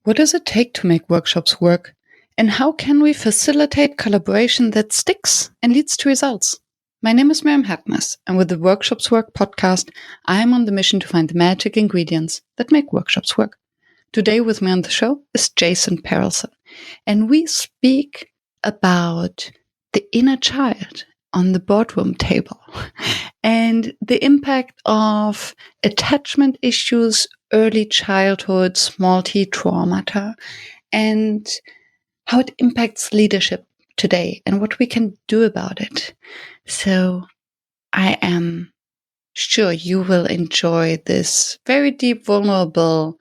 What does it take to make workshops work? And how can we facilitate collaboration that sticks and leads to results? My name is Miriam Hartness, and with the Workshops Work podcast, I am on the mission to find the magic ingredients that make workshops work. Today with me on the show is Jason Perelson, and we speak about the inner child on the boardroom table and the impact of attachment issues, early childhood, small t traumata, and how it impacts leadership today and what we can do about it. So I am sure you will enjoy this very deep, vulnerable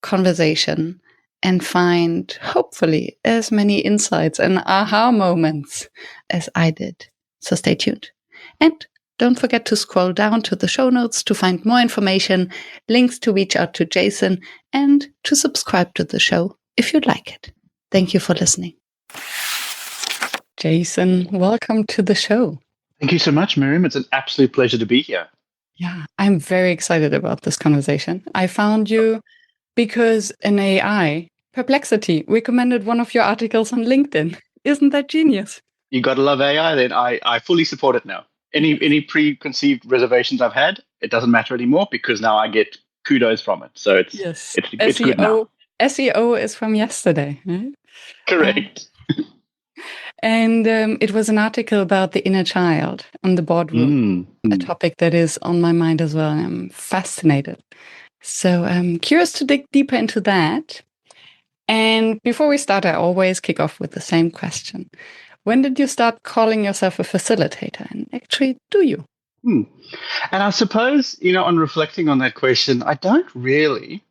conversation and find, hopefully, as many insights and aha moments as I did. So stay tuned. And don't forget to scroll down to the show notes to find more information, links to reach out to Jason, and to subscribe to the show if you'd like it. Thank you for listening. Jason, welcome to the show. Thank you so much, Miriam. It's an absolute pleasure to be here. Yeah, I'm very excited about this conversation. I found you because an AI, Perplexity, recommended one of your articles on LinkedIn. Isn't that genius? You got to love AI, then. I fully support it now. Any preconceived reservations I've had, it doesn't matter anymore because now I get kudos from it. So it's good now. SEO is from yesterday, right? Correct. And it was an article about the inner child on the boardroom, a topic that is on my mind as well. I'm fascinated. So I'm curious to dig deeper into that. And before we start, I always kick off with the same question. When did you start calling yourself a facilitator? And actually, do you? And I suppose, on reflecting on that question, I don't really,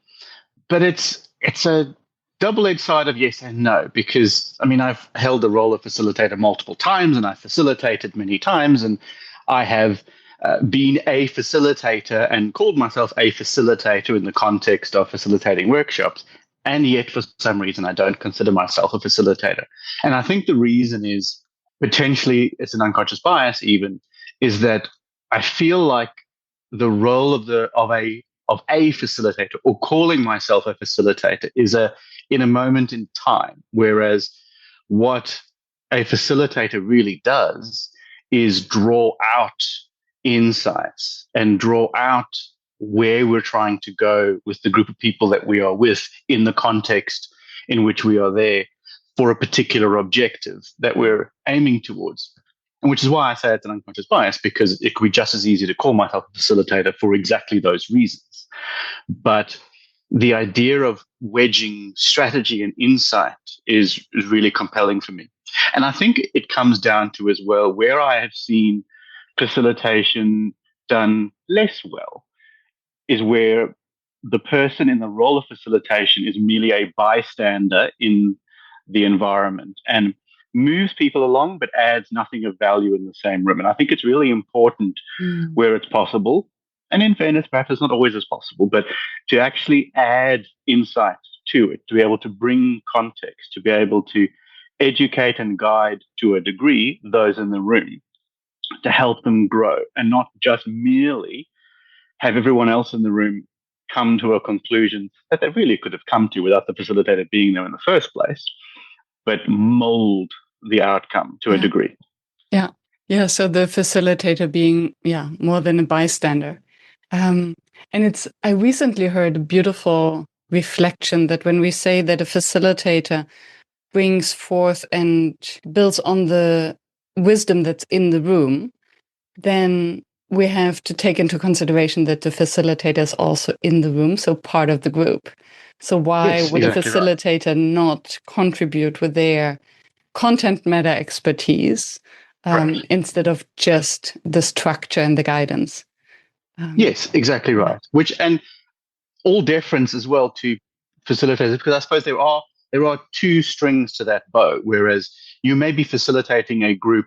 but it's a double-edged side of yes and no, because, I've held the role of facilitator multiple times, and I've facilitated many times, and I have been a facilitator and called myself a facilitator in the context of facilitating workshops. And yet, for some reason, I don't consider myself a facilitator. And I think the reason is potentially it's an unconscious bias. Even is that I feel like the role of a facilitator, or calling myself a facilitator, is in a moment in time. Whereas what a facilitator really does is draw out insights and draw out where we're trying to go with the group of people that we are with in the context in which we are there for a particular objective that we're aiming towards. And which is why I say it's an unconscious bias, because it could be just as easy to call myself a facilitator for exactly those reasons. But the idea of wedging strategy and insight is really compelling for me. And I think it comes down to as well where I have seen facilitation done less well is where the person in the role of facilitation is merely a bystander in the environment and moves people along, but adds nothing of value in the same room. And I think it's really important where it's possible. And in fairness, perhaps it's not always as possible, but to actually add insight to it, to be able to bring context, to be able to educate and guide to a degree those in the room, to help them grow, and not just merely have everyone else in the room come to a conclusion that they really could have come to without the facilitator being there in the first place, but mold the outcome to a degree. Yeah. So the facilitator being, more than a bystander. And I recently heard a beautiful reflection that when we say that a facilitator brings forth and builds on the wisdom that's in the room, then we have to take into consideration that the facilitator is also in the room, so part of the group. So why would a facilitator not contribute with their content matter expertise instead of just the structure and the guidance? Yes, exactly right. And all deference as well to facilitators, because I suppose there are two strings to that bow, whereas you may be facilitating a group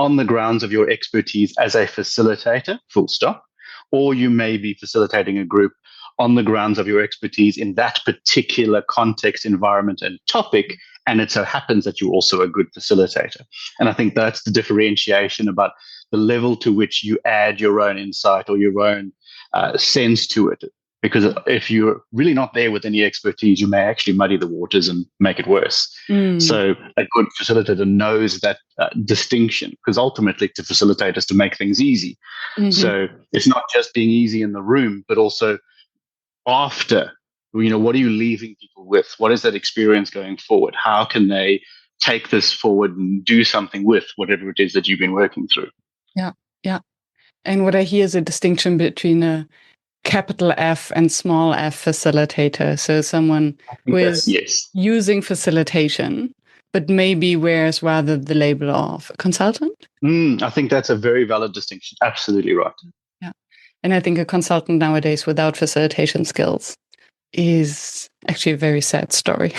on the grounds of your expertise as a facilitator, full stop, or you may be facilitating a group on the grounds of your expertise in that particular context, environment, and topic, and it so happens that you're also a good facilitator. And I think that's the differentiation about the level to which you add your own insight or your own sense to it. Because if you're really not there with any expertise, you may actually muddy the waters and make it worse. So a good facilitator knows that distinction, because ultimately to facilitate is to make things easy. So it's not just being easy in the room, but also after. What are you leaving people with? What is that experience going forward? How can they take this forward and do something with whatever it is that you've been working through? Yeah, yeah. And what I hear is a distinction between a capital F and small f facilitator. So someone who is using facilitation, but maybe wears rather the label of a consultant. I think that's a very valid distinction. Absolutely right. Yeah. And I think a consultant nowadays without facilitation skills is actually a very sad story.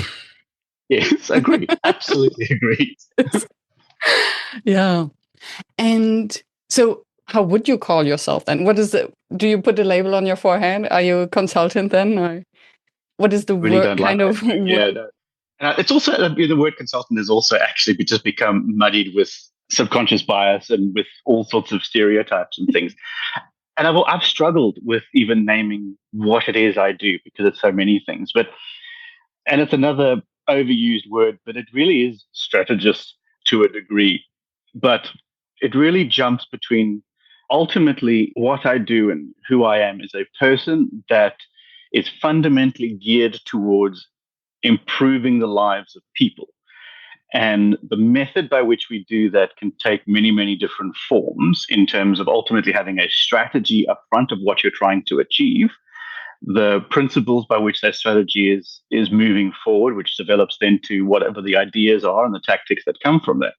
Yes, agreed. Absolutely agreed. Yeah. And so how would you call yourself then? What is it? Do you put a label on your forehead? Are you a consultant then? Or what is the really word kind of word? Yeah, no. It's also the word consultant has also actually just become muddied with subconscious bias and with all sorts of stereotypes and things. And I've struggled with even naming what it is I do because it's so many things. And it's another overused word, but it really is strategist to a degree. But it really jumps between ultimately what I do and who I am as a person that is fundamentally geared towards improving the lives of people. And the method by which we do that can take many, many different forms in terms of ultimately having a strategy up front of what you're trying to achieve, the principles by which that strategy is moving forward, which develops then to whatever the ideas are and the tactics that come from that.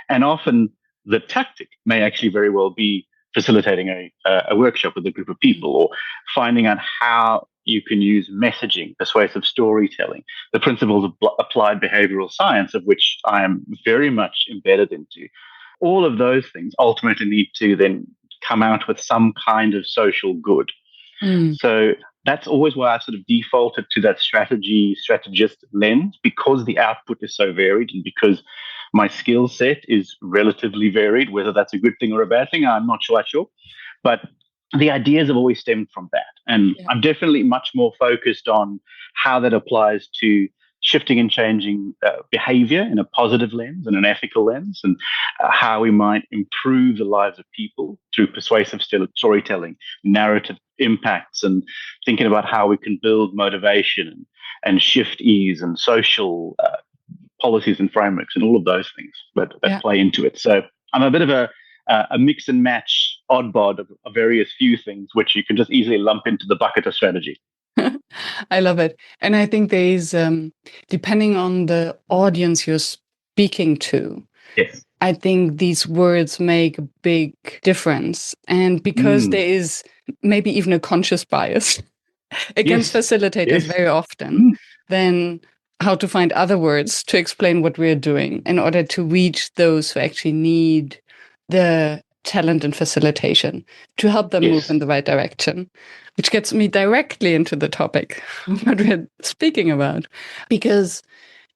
And often the tactic may actually very well be facilitating a workshop with a group of people or finding out how you can use messaging, persuasive storytelling, the principles of applied behavioral science, of which I am very much embedded into. All of those things ultimately need to then come out with some kind of social good. So that's always why I sort of defaulted to that strategist lens, because the output is so varied and because my skill set is relatively varied. Whether that's a good thing or a bad thing, I'm not quite sure. But the ideas have always stemmed from that. And I'm definitely much more focused on how that applies to shifting and changing behavior in a positive lens and an ethical lens, and how we might improve the lives of people through persuasive storytelling, narrative impacts, and thinking about how we can build motivation and shift ease and social policies and frameworks and all of those things that play into it. So I'm a bit of a mix and match oddbod of various few things, which you can just easily lump into the bucket of strategy. I love it. And I think there is, depending on the audience you're speaking to, I think these words make a big difference. And because there is maybe even a conscious bias against facilitators very often, then how to find other words to explain what we're doing in order to reach those who actually need the talent and facilitation to help them move in the right direction, which gets me directly into the topic of what we're speaking about. Because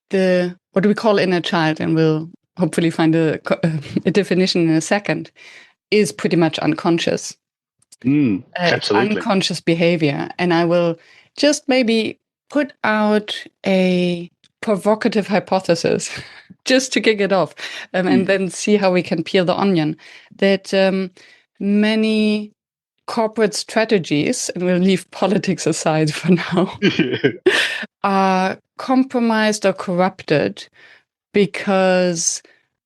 what do we call inner child, and we'll hopefully find a definition in a second, is pretty much unconscious. It's unconscious behavior. And I will just maybe put out a provocative hypothesis just to kick it off, and then see how we can peel the onion, that many corporate strategies, and we'll leave politics aside for now, are compromised or corrupted because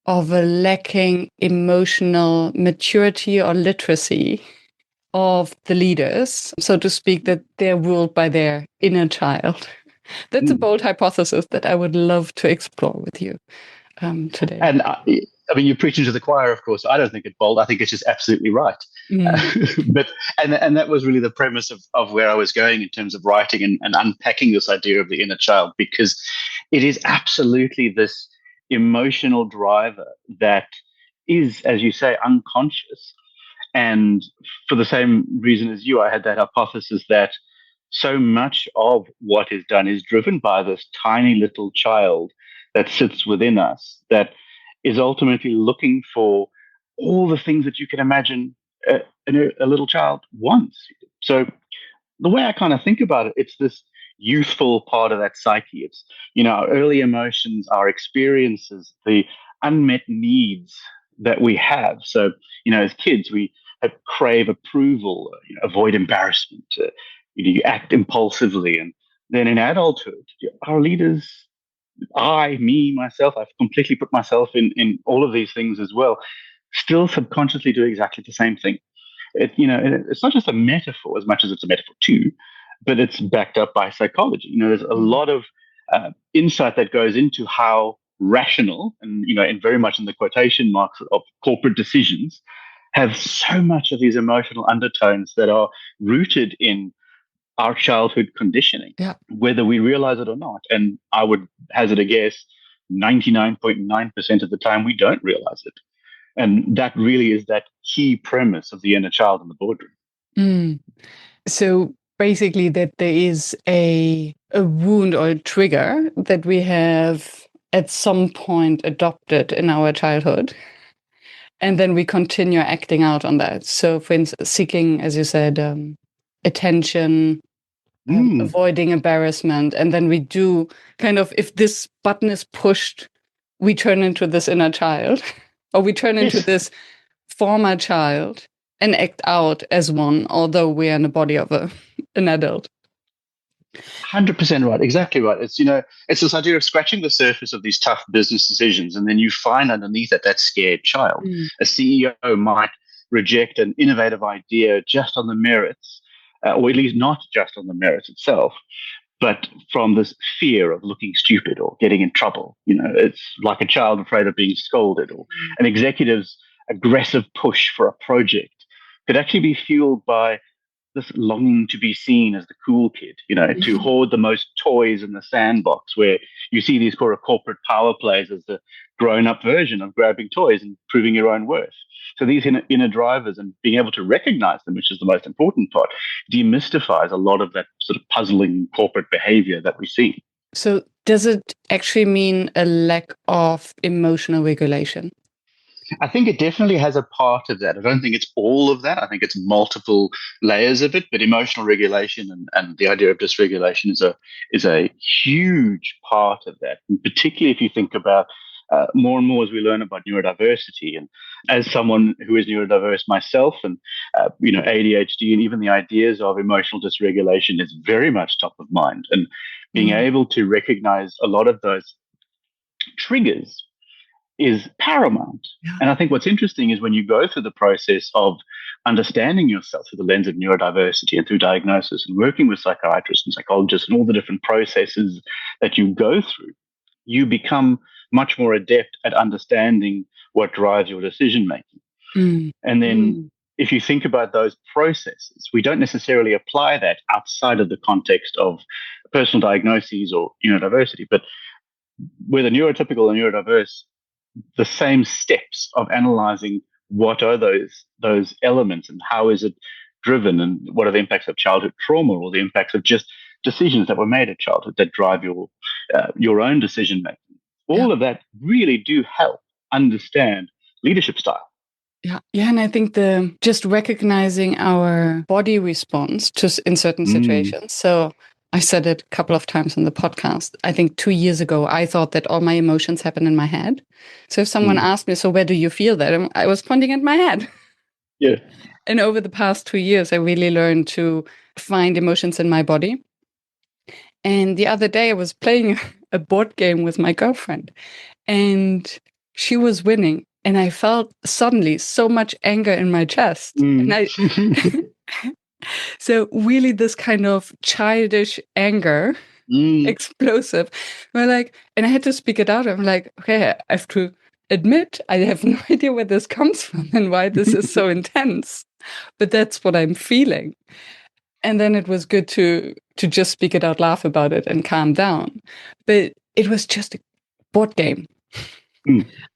of a lacking emotional maturity or literacy of the leaders, so to speak, that they're ruled by their inner child. That's a bold hypothesis that I would love to explore with you today. And I mean, you're preaching to the choir, of course. I don't think it's bold. I think it's just absolutely right. But that was really the premise of where I was going in terms of writing and unpacking this idea of the inner child, because it is absolutely this emotional driver that is, as you say, unconscious. And for the same reason as you, I had that hypothesis that so much of what is done is driven by this tiny little child that sits within us, that is ultimately looking for all the things that you can imagine a little child wants. So the way I kind of think about it, it's this youthful part of that psyche. It's, our early emotions, our experiences, the unmet needs that we have. So, as kids, we crave approval, avoid embarrassment, you act impulsively. And then in adulthood, our leaders, me, myself, I've completely put myself in all of these things as well, still subconsciously do exactly the same thing. It's not just a metaphor as much as it's a metaphor too, but it's backed up by psychology. There's a lot of insight that goes into how rational and very much in the quotation marks of corporate decisions have so much of these emotional undertones that are rooted in our childhood conditioning, whether we realize it or not. And I would hazard a guess 99.9% of the time we don't realize it. And that really is that key premise of the inner child in the boardroom. So basically that there is a wound or a trigger that we have at some point adopted in our childhood. And then we continue acting out on that. So for instance, seeking, as you said, attention, avoiding embarrassment. And then we do kind of, if this button is pushed, we turn into this inner child or we turn into this former child and act out as one, although we are in the body of an adult. 100% right. Exactly right. It's, it's this idea of scratching the surface of these tough business decisions. And then you find underneath it that scared child. A CEO might reject an innovative idea just on the merits, or at least not just on the merits itself, but from this fear of looking stupid or getting in trouble. It's like a child afraid of being scolded, or an executive's aggressive push for a project could actually be fueled by this longing to be seen as the cool kid, to hoard the most toys in the sandbox, where you see these corporate power plays as the grown-up version of grabbing toys and proving your own worth. So these inner drivers, and being able to recognize them, which is the most important part, demystifies a lot of that sort of puzzling corporate behavior that we see. So does it actually mean a lack of emotional regulation? I think it definitely has a part of that. I don't think it's all of that. I think it's multiple layers of it, but emotional regulation and the idea of dysregulation is a huge part of that. And particularly if you think about more and more as we learn about neurodiversity, and as someone who is neurodiverse myself, and ADHD, and even the ideas of emotional dysregulation is very much top of mind. And being able to recognize a lot of those triggers is paramount. And I think what's interesting is when you go through the process of understanding yourself through the lens of neurodiversity and through diagnosis and working with psychiatrists and psychologists and all the different processes that you go through, you become much more adept at understanding what drives your decision making. And then if you think about those processes, we don't necessarily apply that outside of the context of personal diagnoses or neurodiversity, but whether neurotypical or neurodiverse, the same steps of analyzing what are those elements and how is it driven, and what are the impacts of childhood trauma or the impacts of just decisions that were made at childhood that drive your own decision making. All of that really do help understand leadership style. Yeah, and I think just recognizing our body response in certain situations. So I said it a couple of times on the podcast. I think 2 years ago, I thought that all my emotions happen in my head. So if someone asked me, so where do you feel that? I was pointing at my head. Yeah. And over the past 2 years, I really learned to find emotions in my body. And the other day I was playing a board game with my girlfriend, and she was winning. And I felt suddenly so much anger in my chest. And so really this kind of childish anger, explosive. And I had to speak it out. I'm like, okay, I have to admit, I have no idea where this comes from and why this is so intense, but that's what I'm feeling. And then it was good to just speak it out, laugh about it, and calm down. But it was just a board game.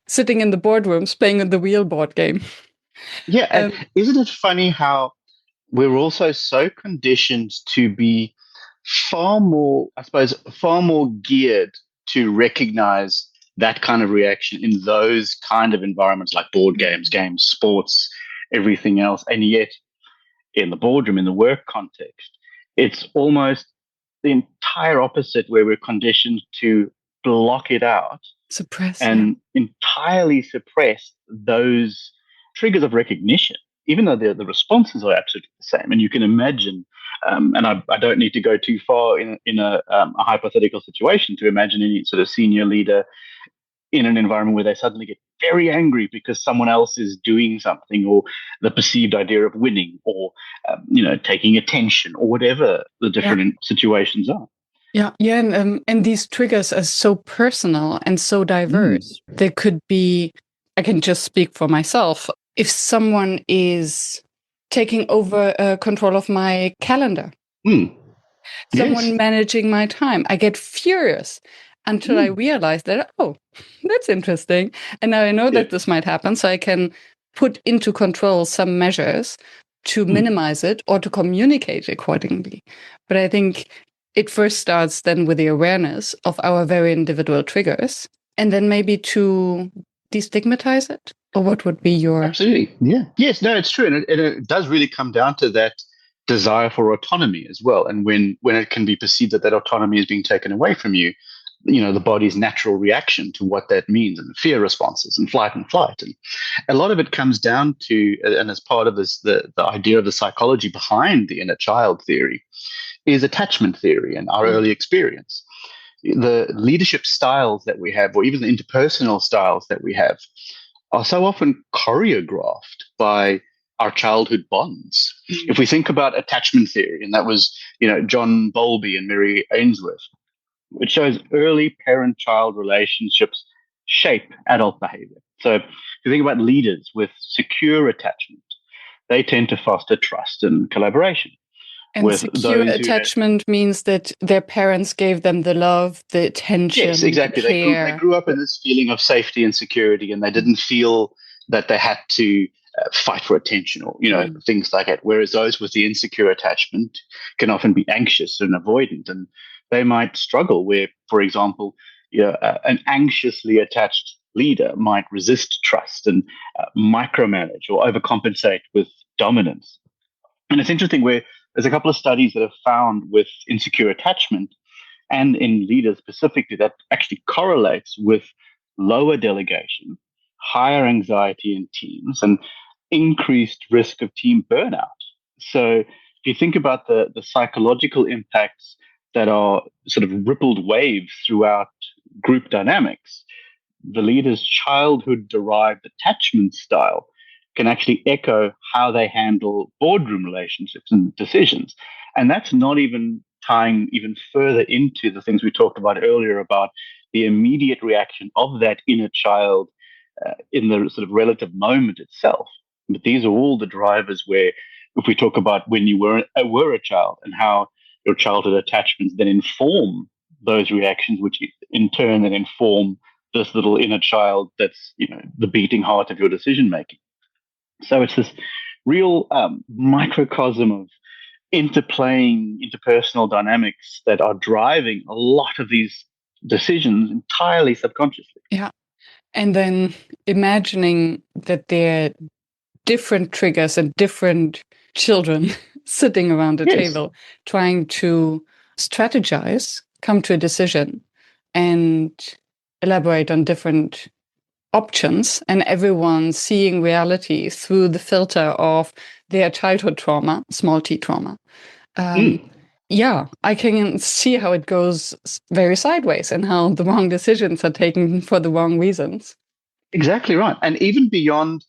Sitting in the boardrooms, playing the real board game. Yeah, and isn't it funny how we're also so conditioned to be far more geared to recognize that kind of reaction in those kind of environments like board games, sports, everything else. And yet in the boardroom, in the work context, It's almost the entire opposite, where we're conditioned to block it out Suppress, yeah. and entirely suppress those triggers of recognition, even though the responses are absolutely the same. And you can imagine, and I don't need to go too far in a hypothetical situation to imagine any sort of senior leader in an environment where they suddenly get very angry because someone else is doing something, or the perceived idea of winning, or taking attention, or whatever the different situations are. Yeah, and these triggers are so personal and so diverse. They could be, I can just speak for myself. If someone is taking over control of my calendar, someone managing my time, I get furious until I realize that, oh, that's interesting. And now I know that this might happen, so I can put into control some measures to minimize it or to communicate accordingly. But I think it first starts then with the awareness of our very individual triggers, and then maybe to destigmatize it. Or what would be your... Absolutely. Yeah. Yes, no, it's true. And it does really come down to that desire for autonomy as well. And when it can be perceived that autonomy is being taken away from you, the body's natural reaction to what that means, and fear responses and flight. And a lot of it comes down to, and as part of this, the idea of the psychology behind the inner child theory, is attachment theory and our early experience. The leadership styles that we have, or even the interpersonal styles that we have, are so often choreographed by our childhood bonds. If we think about attachment theory, and that was, John Bowlby and Mary Ainsworth, which shows early parent-child relationships shape adult behavior. So if you think about leaders with secure attachment, they tend to foster trust and collaboration. And with secure attachment means that their parents gave them the love, the attention. Yes, exactly. The care. They grew up in this feeling of safety and security, and they didn't feel that they had to fight for attention, or things like that. Whereas those with the insecure attachment can often be anxious and avoidant, and they might struggle. Where, for example, an anxiously attached leader might resist trust and micromanage or overcompensate with dominance. And it's interesting where there's a couple of studies that have found with insecure attachment and in leaders specifically that actually correlates with lower delegation, higher anxiety in teams, and increased risk of team burnout. So if you think about the psychological impacts that are sort of rippled waves throughout group dynamics, the leader's childhood-derived attachment style can actually echo how they handle boardroom relationships and decisions. And that's not even tying even further into the things we talked about earlier about the immediate reaction of that inner child in the sort of relative moment itself. But these are all the drivers where, if we talk about when you were a child and how your childhood attachments then inform those reactions, which in turn then inform this little inner child that's the beating heart of your decision making. So it's this real microcosm of interplaying interpersonal dynamics that are driving a lot of these decisions entirely subconsciously. Yeah. And then imagining that there are different triggers and different children sitting around the table trying to strategize, come to a decision, and elaborate on different options, and everyone seeing reality through the filter of their childhood trauma, small t trauma. Yeah, I can see how it goes very sideways and how the wrong decisions are taken for the wrong reasons. Exactly right. And even beyond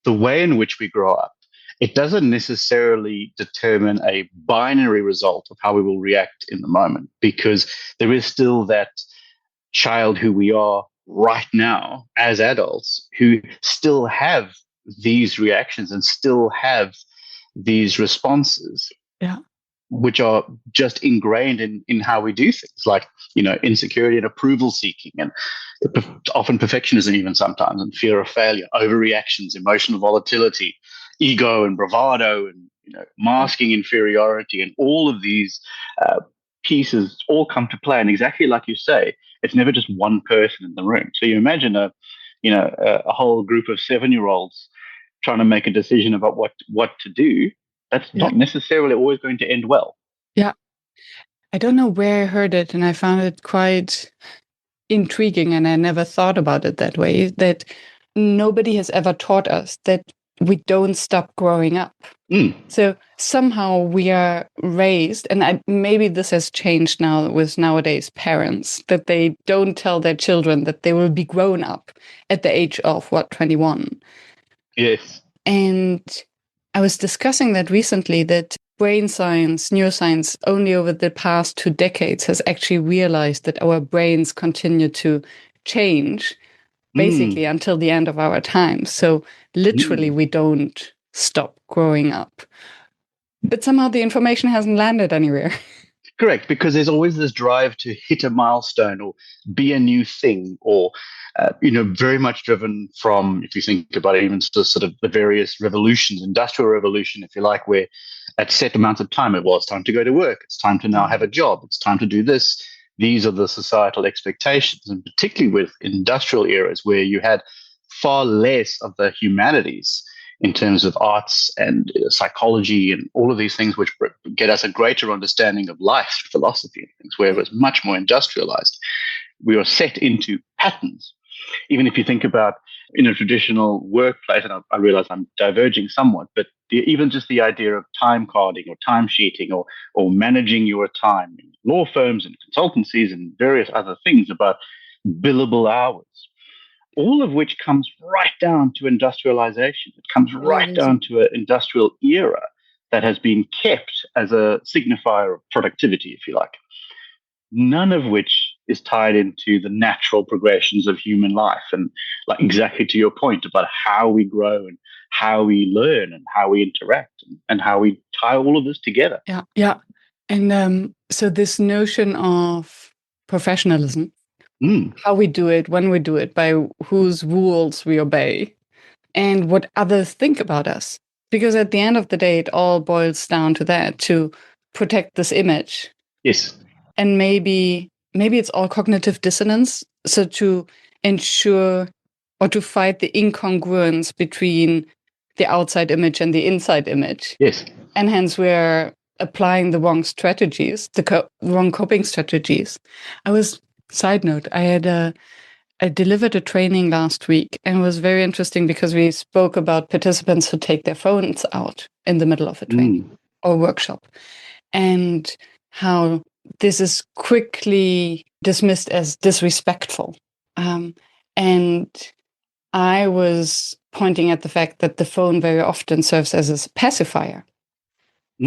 the way in which we grow up, it doesn't necessarily determine a binary result of how we will react in the moment, because there is still that child who we are right now as adults who still have these reactions and still have these responses, which are just ingrained in how we do things, like insecurity and approval seeking, and often perfectionism even sometimes, and fear of failure, overreactions, emotional volatility, ego and bravado, and masking inferiority, and all of these pieces all come to play. And exactly like you say, it's never just one person in the room. So you imagine a whole group of 7-year-olds trying to make a decision about what to do. That's not necessarily always going to end well. Yeah. I don't know where I heard it, and I found it quite intriguing, and I never thought about it that way, that nobody has ever taught us that we don't stop growing up. Mm. So somehow we are raised, and maybe this has changed now with nowadays parents, that they don't tell their children that they will be grown up at the age of, 21. Yes. And I was discussing that recently, that brain science, neuroscience, only over the past 2 decades has actually realized that our brains continue to change basically Mm. until the end of our time. So literally, Mm. we don't stop growing up. But somehow the information hasn't landed anywhere. Correct, because there's always this drive to hit a milestone or be a new thing, or very much driven from, if you think about it, even sort of the various revolutions, industrial revolution, if you like, where at set amounts of time it's time to go to work, it's time to now have a job, it's time to do this. These are the societal expectations, and particularly with industrial eras where you had far less of the humanities in terms of arts and psychology and all of these things, which get us a greater understanding of life, philosophy, and things, where it was much more industrialized. We are set into patterns. Even if you think about in a traditional workplace, and I realize I'm diverging somewhat, but even just the idea of time carding or time sheeting or managing your time in law firms and consultancies and various other things about billable hours, all of which comes right down to industrialization. It comes right Yes. down to an industrial era that has been kept as a signifier of productivity, if you like. None of which is tied into the natural progressions of human life. And like exactly to your point about how we grow and how we learn and how we interact and how we tie all of this together. Yeah. Yeah. And so this notion of professionalism, Mm. how we do it, when we do it, by whose rules we obey, and what others think about us. Because at the end of the day, it all boils down to that, to protect this image. Yes. And maybe it's all cognitive dissonance. So to ensure or to fight the incongruence between the outside image and the inside image. Yes. And hence we're applying the wrong strategies, wrong coping strategies. Side note, I delivered a training last week, and it was very interesting because we spoke about participants who take their phones out in the middle of a training or workshop, and how this is quickly dismissed as disrespectful. And I was pointing at the fact that the phone very often serves as a pacifier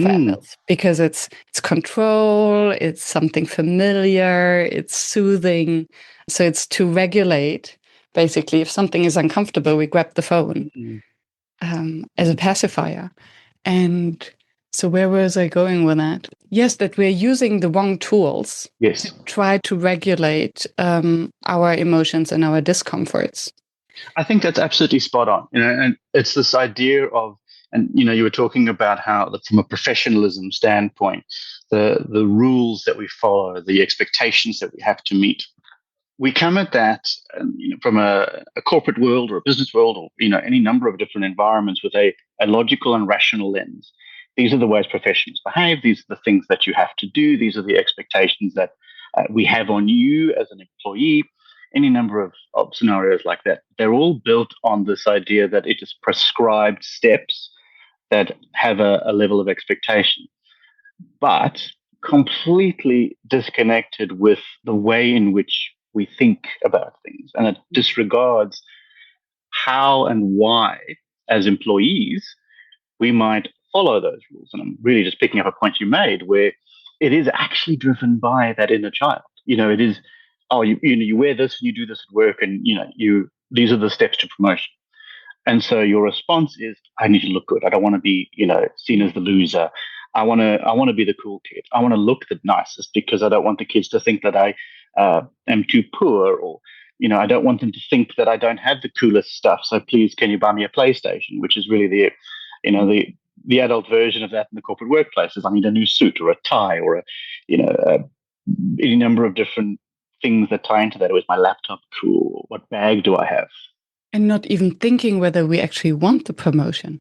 for adults, because it's control, it's something familiar, it's soothing. So it's to regulate. Basically, if something is uncomfortable, we grab the phone as a pacifier. And so where was I going with that? Yes, that we're using the wrong tools Yes. to try to regulate our emotions and our discomforts. I think that's absolutely spot on. And it's this idea of, and you were talking about how, from a professionalism standpoint, the rules that we follow, the expectations that we have to meet. We come at that from a corporate world or a business world, or any number of different environments with a logical and rational lens. These are the ways professionals behave. These are the things that you have to do. These are the expectations that we have on you as an employee. Any number of scenarios like that. They're all built on this idea that it is prescribed steps that have a level of expectation, but completely disconnected with the way in which we think about things. And it disregards how and why, as employees, we might follow those rules. And I'm really just picking up a point you made where it is actually driven by that inner child. It is, oh, you wear this and you do this at work, and these are the steps to promotion. And so your response is, I need to look good. I don't want to be, seen as the loser. I want to be the cool kid. I want to look the nicest because I don't want the kids to think that I am too poor, or I don't want them to think that I don't have the coolest stuff. So please, can you buy me a PlayStation? Which is really the adult version of that in the corporate workplaces. I need a new suit or a tie or any number of different things that tie into that. Was my laptop cool? What bag do I have? And not even thinking whether we actually want the promotion.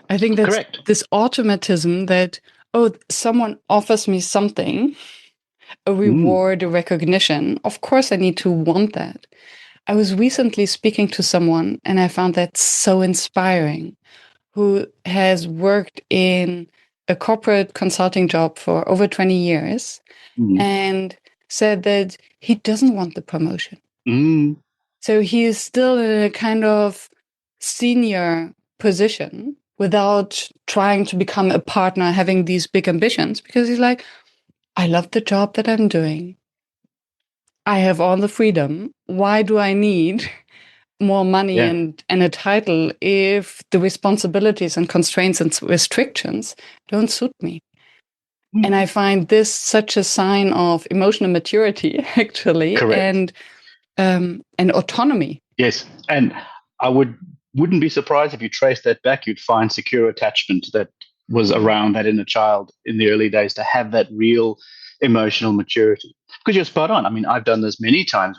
I think that's correct. This automatism that, oh, someone offers me something, a reward, a recognition. Of course, I need to want that. I was recently speaking to someone and I found that so inspiring, who has worked in a corporate consulting job for over 20 years and said that he doesn't want the promotion. So he is still in a kind of senior position without trying to become a partner, having these big ambitions, because he's like, I love the job that I'm doing. I have all the freedom. Why do I need more money and a title if the responsibilities and constraints and restrictions don't suit me? And I find this such a sign of emotional maturity, actually. Correct. And autonomy. Yes. And I wouldn't be surprised if you trace that back, you'd find secure attachment that was around that inner child in the early days to have that real emotional maturity. Because you're spot on. I mean, I've done this many times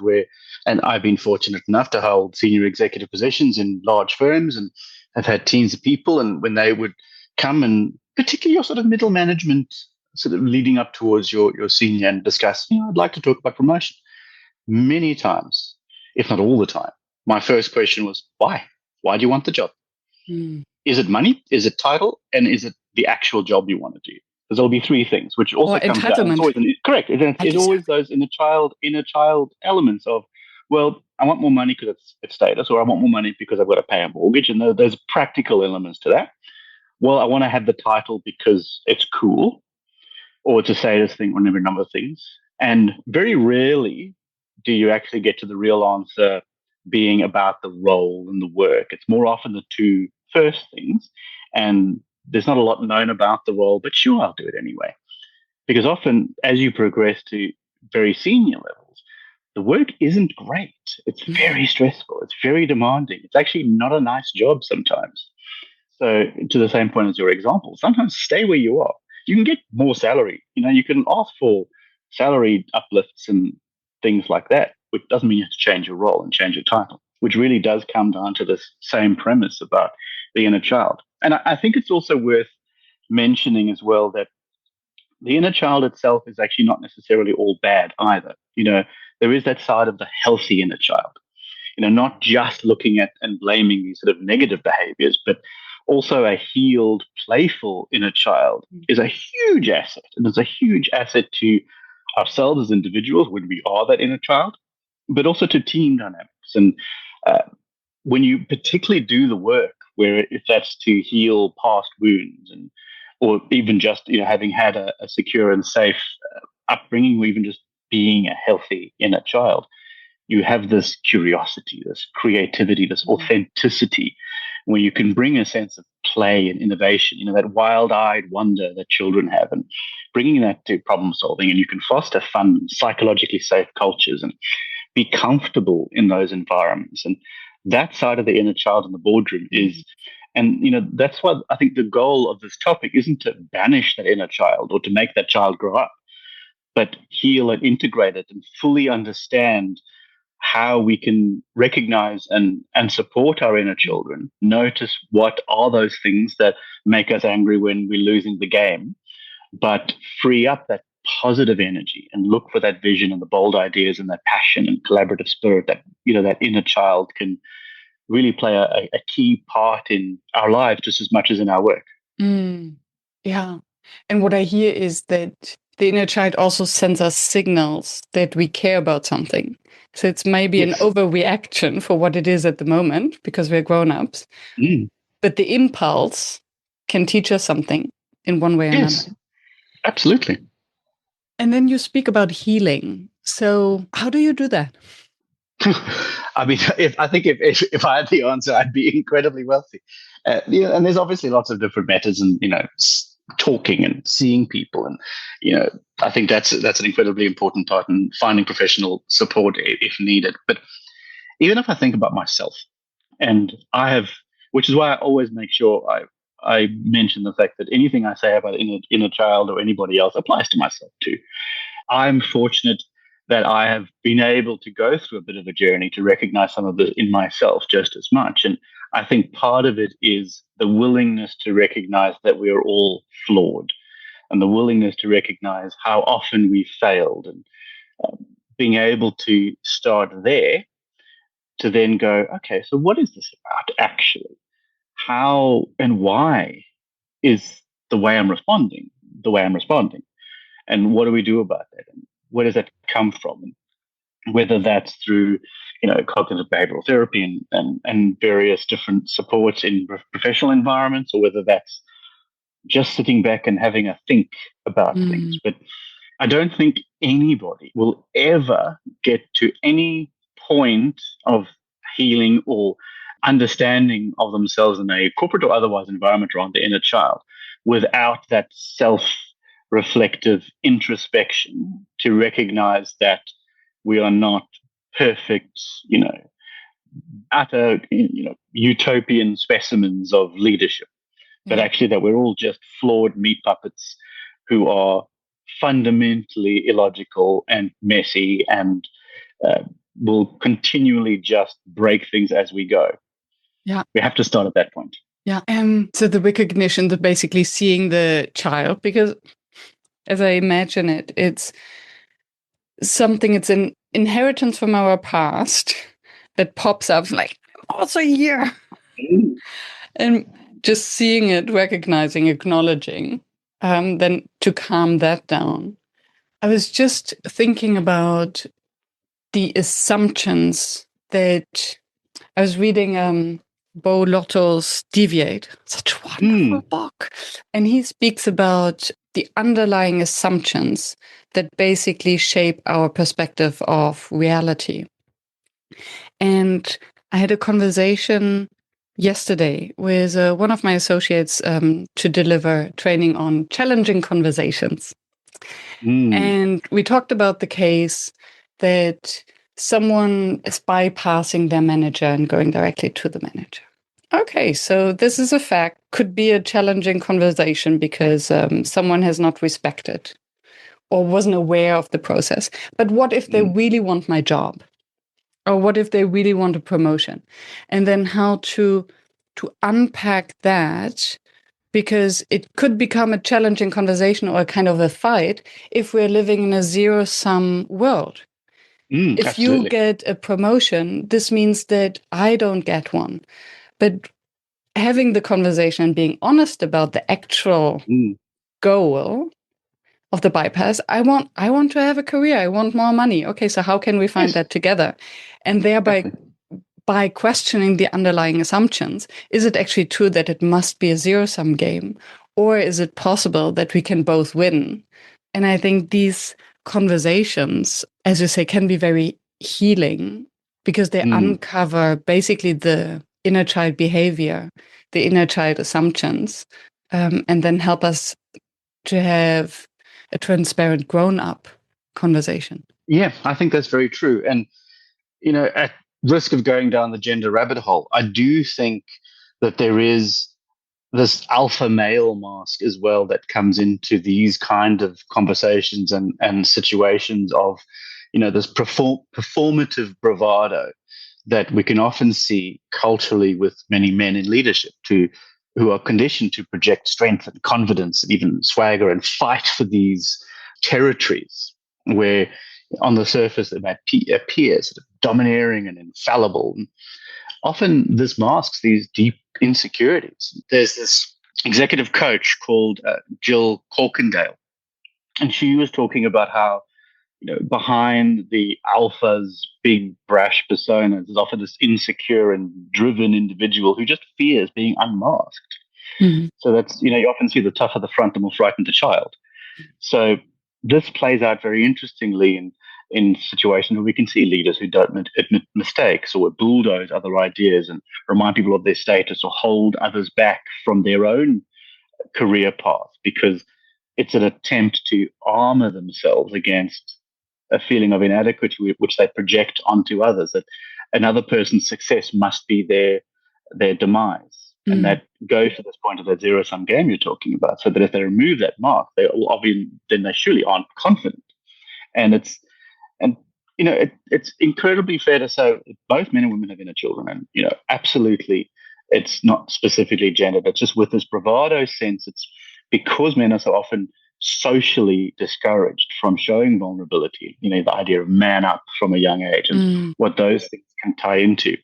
and I've been fortunate enough to hold senior executive positions in large firms and have had teams of people. And when they would come and particularly your sort of middle management, sort of leading up towards your senior and discuss, I'd like to talk about promotion. Many times, if not all the time, my first question was, why? Why do you want the job? Is it money? Is it title? And is it the actual job you want to do? Because there'll be three things, which also comes down. It's always correct. It's always those inner child elements of, well, I want more money because it's status, or I want more money because I've got to pay a mortgage, and there's practical elements to that. Well, I want to have the title because it's cool, or it's a status thing, or a number of things. And very rarely do you actually get to the real answer being about the role and the work. It's more often the two first things. And there's not a lot known about the role, but sure, I'll do it anyway. Because often as you progress to very senior levels, the work isn't great. It's very stressful. It's very demanding. It's actually not a nice job sometimes. So to the same point as your example, sometimes stay where you are. You can get more salary. You can ask for salary uplifts and things like that, which doesn't mean you have to change your role and change your title, which really does come down to this same premise about the inner child. And I think it's also worth mentioning as well that the inner child itself is actually not necessarily all bad either. There is that side of the healthy inner child, not just looking at and blaming these sort of negative behaviors, but also a healed, playful inner child is a huge asset. And it's a huge asset to ourselves as individuals when we are that inner child, but also to team dynamics. And when you particularly do the work, where if that's to heal past wounds or even just having had a secure and safe upbringing, or even just being a healthy inner child, you have this curiosity, this creativity, this authenticity, where you can bring a sense of play and innovation, that wild-eyed wonder that children have, and bringing that to problem solving. And you can foster fun, psychologically safe cultures and be comfortable in those environments. And that side of the inner child in the boardroom is, and that's why I think the goal of this topic isn't to banish that inner child or to make that child grow up, but heal and integrate it and fully understand how we can recognize and support our inner children, notice what are those things that make us angry when we're losing the game, but free up that positive energy and look for that vision and the bold ideas and that passion and collaborative spirit that, that inner child can really play a key part in our lives just as much as in our work. Yeah. And what I hear is that the inner child also sends us signals that we care about something. So it's maybe an overreaction for what it is at the moment because we're grown-ups. But the impulse can teach us something in one way or another. Absolutely. And then you speak about healing. So how do you do that? I mean, if I had the answer, I'd be incredibly wealthy. And there's obviously lots of different methods, and talking and seeing people, and I think that's an incredibly important part, and finding professional support if needed. But even if I think about myself, and which is why I always make sure I mention the fact that anything I say about inner child or anybody else applies to myself too. I'm fortunate that I have been able to go through a bit of a journey to recognize some of this in myself just as much. And I think part of it is the willingness to recognize that we are all flawed. and the willingness to recognize how often we failed, and being able to start there to then go, okay, so what is this about actually? How and why is the way I'm responding the way I'm responding? And what do we do about that? And where does that come from? And whether that's through, cognitive behavioral therapy and various different supports in professional environments, or whether that's just sitting back and having a think about things. But I don't think anybody will ever get to any point of healing or understanding of themselves in a corporate or otherwise environment around the inner child without that self-reflective introspection to recognize that we are not perfect, utter, utopian specimens of leadership, but actually that we're all just flawed meat puppets who are fundamentally illogical and messy and will continually just break things as we go. Yeah. We have to start at that point. Yeah. So the recognition, the basically seeing the child, because as I imagine it, it's something, it's an inheritance from our past that pops up like, also here. And just seeing it, recognizing, acknowledging, then to calm that down. I was just thinking about the assumptions that I was reading Bo Lotto's Deviate, such a wonderful book. And he speaks about the underlying assumptions that basically shape our perspective of reality. And I had a conversation yesterday with one of my associates to deliver training on challenging conversations. And we talked about the case that someone is bypassing their manager and going directly to the manager. Okay, so this is a fact, could be a challenging conversation because someone has not respected or wasn't aware of the process. But what if they really want my job? Or what if they really want a promotion? And then how to unpack that, because it could become a challenging conversation or a kind of a fight if we're living in a zero-sum world. If Absolutely. you get a promotion, this means that I don't get one. But having the conversation and being honest about the actual goal of the bypass, I want to have a career. I want more money. Okay, so how can we find that together? And thereby, by questioning the underlying assumptions, is it actually true that it must be a zero-sum game? Or is it possible that we can both win? And I think these conversations, as you say, can be very healing because they uncover basically the inner child behavior, the inner child assumptions, and then help us to have a transparent grown-up conversation. Yeah, I think that's very true. And, at risk of going down the gender rabbit hole, I do think that there is this alpha male mask as well that comes into these kind of conversations and situations of, this performative bravado that we can often see culturally with many men in leadership who are conditioned to project strength and confidence and even swagger and fight for these territories where on the surface they might appear sort of domineering and infallible. And often this masks these deep insecurities. There's this executive coach called Jill Corkindale, and she was talking about how, behind the alpha's big brash persona, there's often this insecure and driven individual who just fears being unmasked. So that's, you often see the tougher the front, the more frightened the child. So this plays out very interestingly in situations where we can see leaders who don't admit mistakes or bulldoze other ideas and remind people of their status or hold others back from their own career path because it's an attempt to armor themselves against a feeling of inadequacy which they project onto others, that another person's success must be their demise. And that goes to this point of that zero-sum game you're talking about, so that if they remove that mark, then they surely aren't confident. And it's incredibly fair to say both men and women have inner children, and absolutely, it's not specifically gendered. It's just with this bravado sense. It's because men are so often socially discouraged from showing vulnerability. The idea of man up from a young age and what those things can tie into.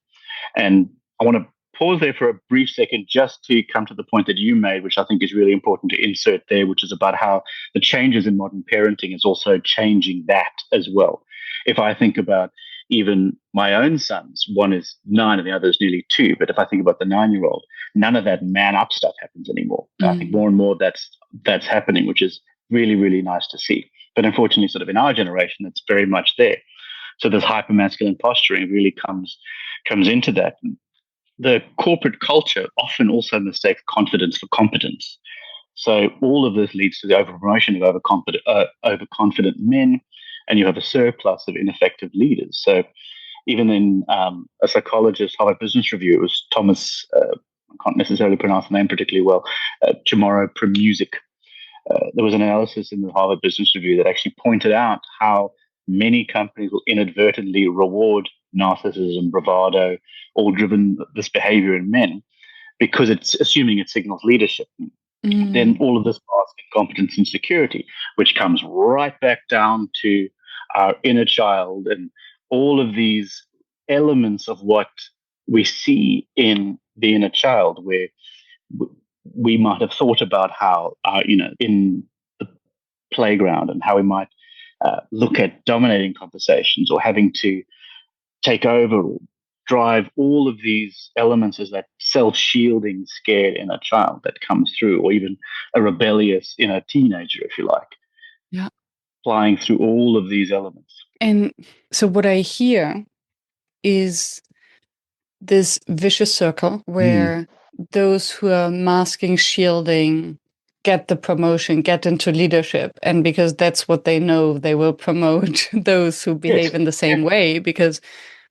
And I want to pause there for a brief second just to come to the point that you made, which I think is really important to insert there, which is about how the changes in modern parenting is also changing that as well. If I think about even my own sons, one is 9 and the other is nearly 2. But if I think about the 9-year-old, none of that man up stuff happens anymore. I think more and more that's happening, which is really, really nice to see. But unfortunately, sort of in our generation, it's very much there. So this hypermasculine posturing really comes into that. The corporate culture often also mistakes confidence for competence. So all of this leads to the overpromotion of overconfident men, and you have a surplus of ineffective leaders. So even in a psychologist, Harvard Business Review, it was Thomas, I can't necessarily pronounce the name particularly well, Tomorrow Premusic. There was an analysis in the Harvard Business Review that actually pointed out how many companies will inadvertently reward narcissism, bravado, all driven this behavior in men because it's assuming it signals leadership. Then all of this masks incompetence and insecurity, which comes right back down to our inner child and all of these elements of what we see in the inner child, where we might have thought about how, in the playground and how we might look at dominating conversations or having to take over or drive. All of these elements as that self-shielding, scared inner child that comes through, or even a rebellious inner teenager, if you like. Yeah. Flying through all of these elements. And so what I hear is this vicious circle where those who are masking, shielding, get the promotion, get into leadership. And because that's what they know, they will promote those who behave in the same way, because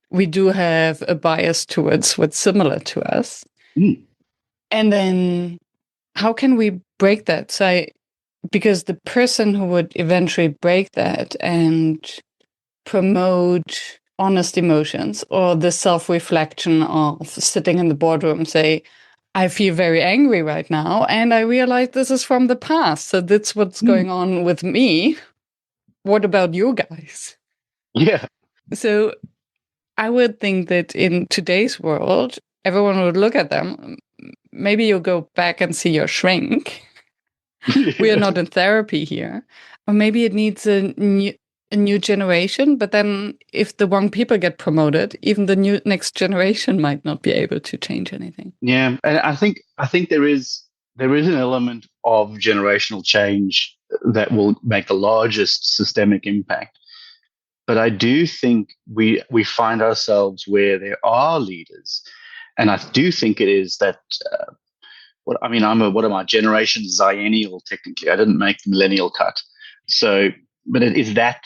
we do have a bias towards what's similar to us. And then how can we break that? Because the person who would eventually break that and promote honest emotions or the self-reflection of sitting in the boardroom, say, I feel very angry right now, and I realize this is from the past. So that's what's going on with me. What about you guys? Yeah. So I would think that in today's world, everyone would look at them. Maybe you'll go back and see your shrink. We are not in therapy here. Or maybe it needs a new generation. But then if the wrong people get promoted, even the next generation might not be able to change anything. Yeah. And I think there is an element of generational change that will make the largest systemic impact. But I do think we find ourselves where there are leaders. And I do think it is that, what am I, Generation Zennial, technically. I didn't make the millennial cut. So, but it is that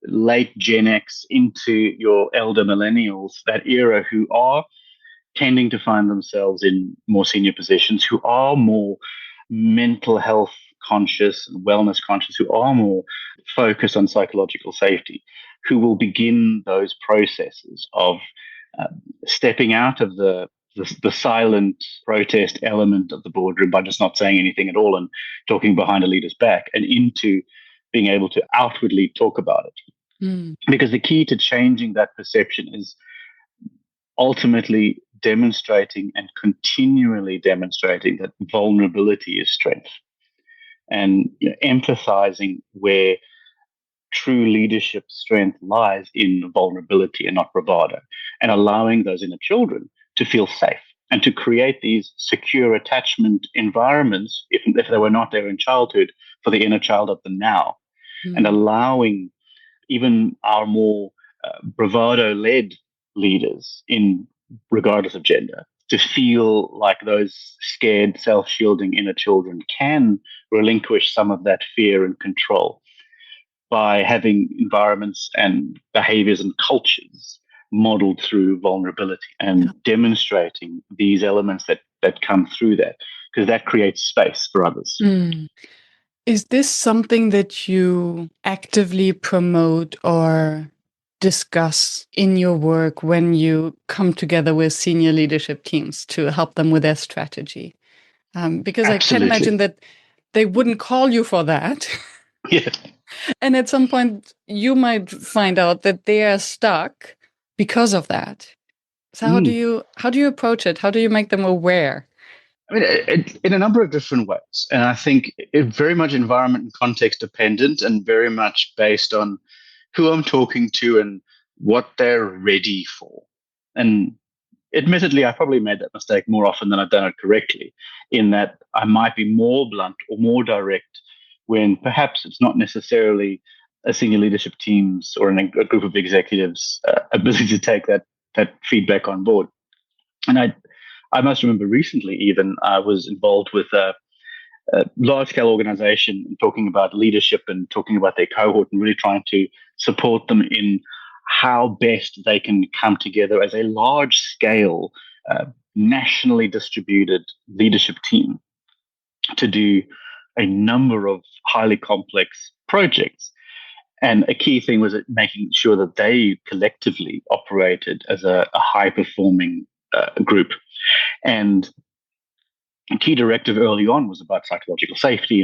late Gen X into your elder millennials, that era, who are tending to find themselves in more senior positions, who are more mental health conscious and wellness conscious, who are more focused on psychological safety, who will begin those processes of stepping out of the silent protest element of the boardroom by just not saying anything at all and talking behind a leader's back, and into being able to outwardly talk about it. Because the key to changing that perception is ultimately demonstrating and continually demonstrating that vulnerability is strength, and emphasizing where true leadership strength lies in vulnerability and not bravado, and allowing those inner children to feel safe and to create these secure attachment environments, if they were not there in childhood, for the inner child of the now, and allowing even our more bravado-led leaders, regardless of gender, to feel like those scared, self-shielding inner children can relinquish some of that fear and control by having environments and behaviors and cultures modeled through vulnerability and demonstrating these elements that come through that, because that creates space for others. Is this something that you actively promote or discuss in your work when you come together with senior leadership teams to help them with their strategy? Because Absolutely. I can imagine that they wouldn't call you for that. Yeah. And at some point, you might find out that they are stuck because of that. So how do you approach it? How do you make them aware? I mean, in a number of different ways. And I think it very much environment and context dependent and very much based on who I'm talking to and what they're ready for. And admittedly, I probably made that mistake more often than I've done it correctly, in that I might be more blunt or more direct when perhaps it's not necessarily a senior leadership team's or a group of executives' ability to take that feedback on board. And I must remember recently, even I was involved with a large scale organization talking about leadership and talking about their cohort and really trying to support them in how best they can come together as a large scale, nationally distributed leadership team to do a number of highly complex projects. And a key thing was making sure that they collectively operated as a high performing group. And a key directive early on was about psychological safety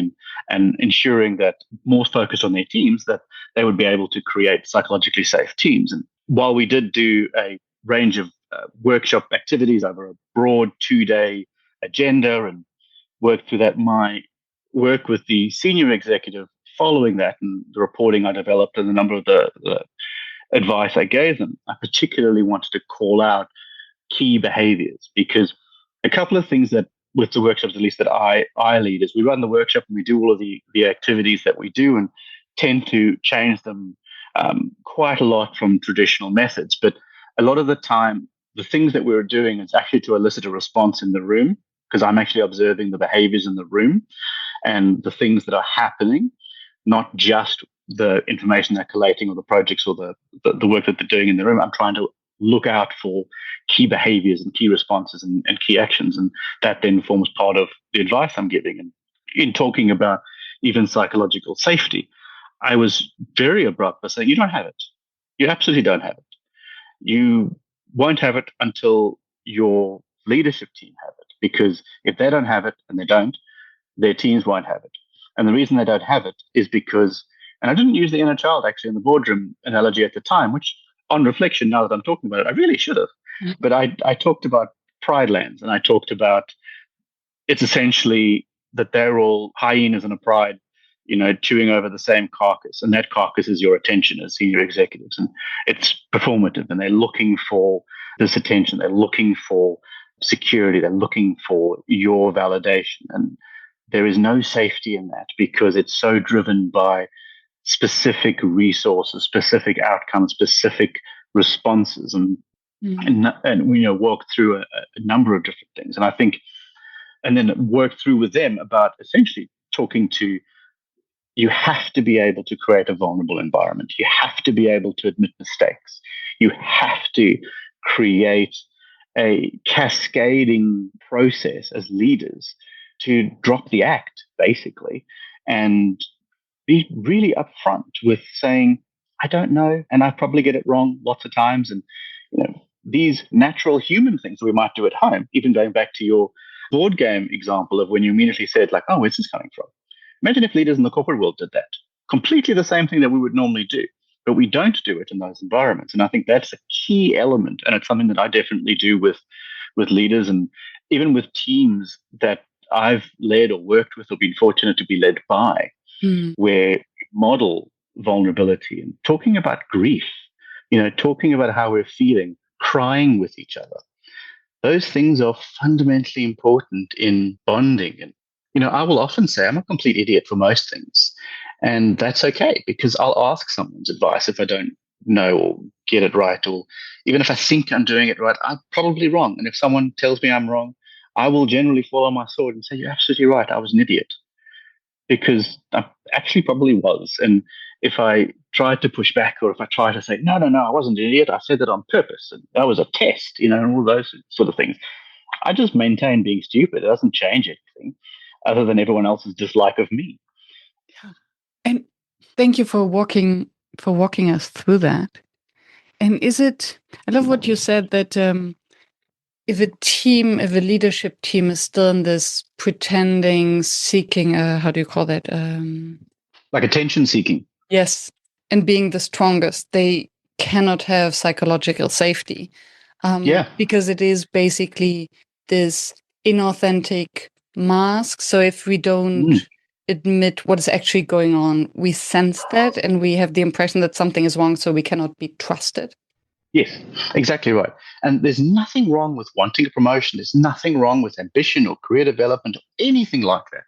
and ensuring that more focused on their teams, that they would be able to create psychologically safe teams. And while we did do a range of workshop activities over a broad 2-day agenda and work through that, my work with the senior executive following that and the reporting I developed and the number of the advice I gave them, I particularly wanted to call out key behaviors, because a couple of things that with the workshops, at least that I lead, is we run the workshop and we do all of the activities that we do and tend to change them quite a lot from traditional methods. But a lot of the time, the things that we're doing is actually to elicit a response in the room, because I'm actually observing the behaviors in the room and the things that are happening, not just the information they're collating or the projects or the work that they're doing in the room. I'm trying to look out for key behaviors and key responses and key actions. And that then forms part of the advice I'm giving. And in talking about even psychological safety, I was very abrupt by saying, you don't have it. You absolutely don't have it. You won't have it until your leadership team have it. Because if they don't have it, and they don't, their teams won't have it. And the reason they don't have it is because, and I didn't use the inner child actually in the boardroom analogy at the time, which on reflection, now that I'm talking about it, I really should have. Mm-hmm. But I talked about pride lands, and I talked about it's essentially that they're all hyenas in a pride, chewing over the same carcass, and that carcass is your attention as senior executives, and it's performative, and they're looking for this attention, they're looking for security, they're looking for your validation, and there is no safety in that because it's so driven by specific resources, specific outcomes, specific responses, and work through a number of different things. And I think, and then work through with them about essentially talking to, you have to be able to create a vulnerable environment. You have to be able to admit mistakes. You have to create a cascading process as leaders to drop the act, basically, and be really upfront with saying, I don't know, and I probably get it wrong lots of times. And these natural human things we might do at home, even going back to your board game example of when you immediately said, like, oh, where's this coming from? Imagine if leaders in the corporate world did that. Completely the same thing that we would normally do, but we don't do it in those environments. And I think that's a key element. And it's something that I definitely do with leaders and even with teams that I've led or worked with or been fortunate to be led by, where model vulnerability and talking about grief, talking about how we're feeling, crying with each other. Those things are fundamentally important in bonding. And, I will often say I'm a complete idiot for most things. And that's okay, because I'll ask someone's advice if I don't know or get it right, or even if I think I'm doing it right, I'm probably wrong. And if someone tells me I'm wrong, I will generally fall on my sword and say, you're absolutely right, I was an idiot. Because I actually probably was. And if I tried to push back, or if I tried to say, no, I wasn't an idiot, I said that on purpose, and that was a test, and all those sort of things, I just maintain being stupid. It doesn't change anything other than everyone else's dislike of me. Yeah. And thank you for walking us through that. And I love what you said, that if a leadership team is still in this pretending, seeking, how do you call that? Like attention seeking. Yes, and being the strongest, they cannot have psychological safety, Yeah. because it is basically this inauthentic mask. So if we don't Mm. admit what is actually going on, we sense that and we have the impression that something is wrong, so we cannot be trusted. Yes, exactly right. And there's nothing wrong with wanting a promotion. There's nothing wrong with ambition or career development or anything like that.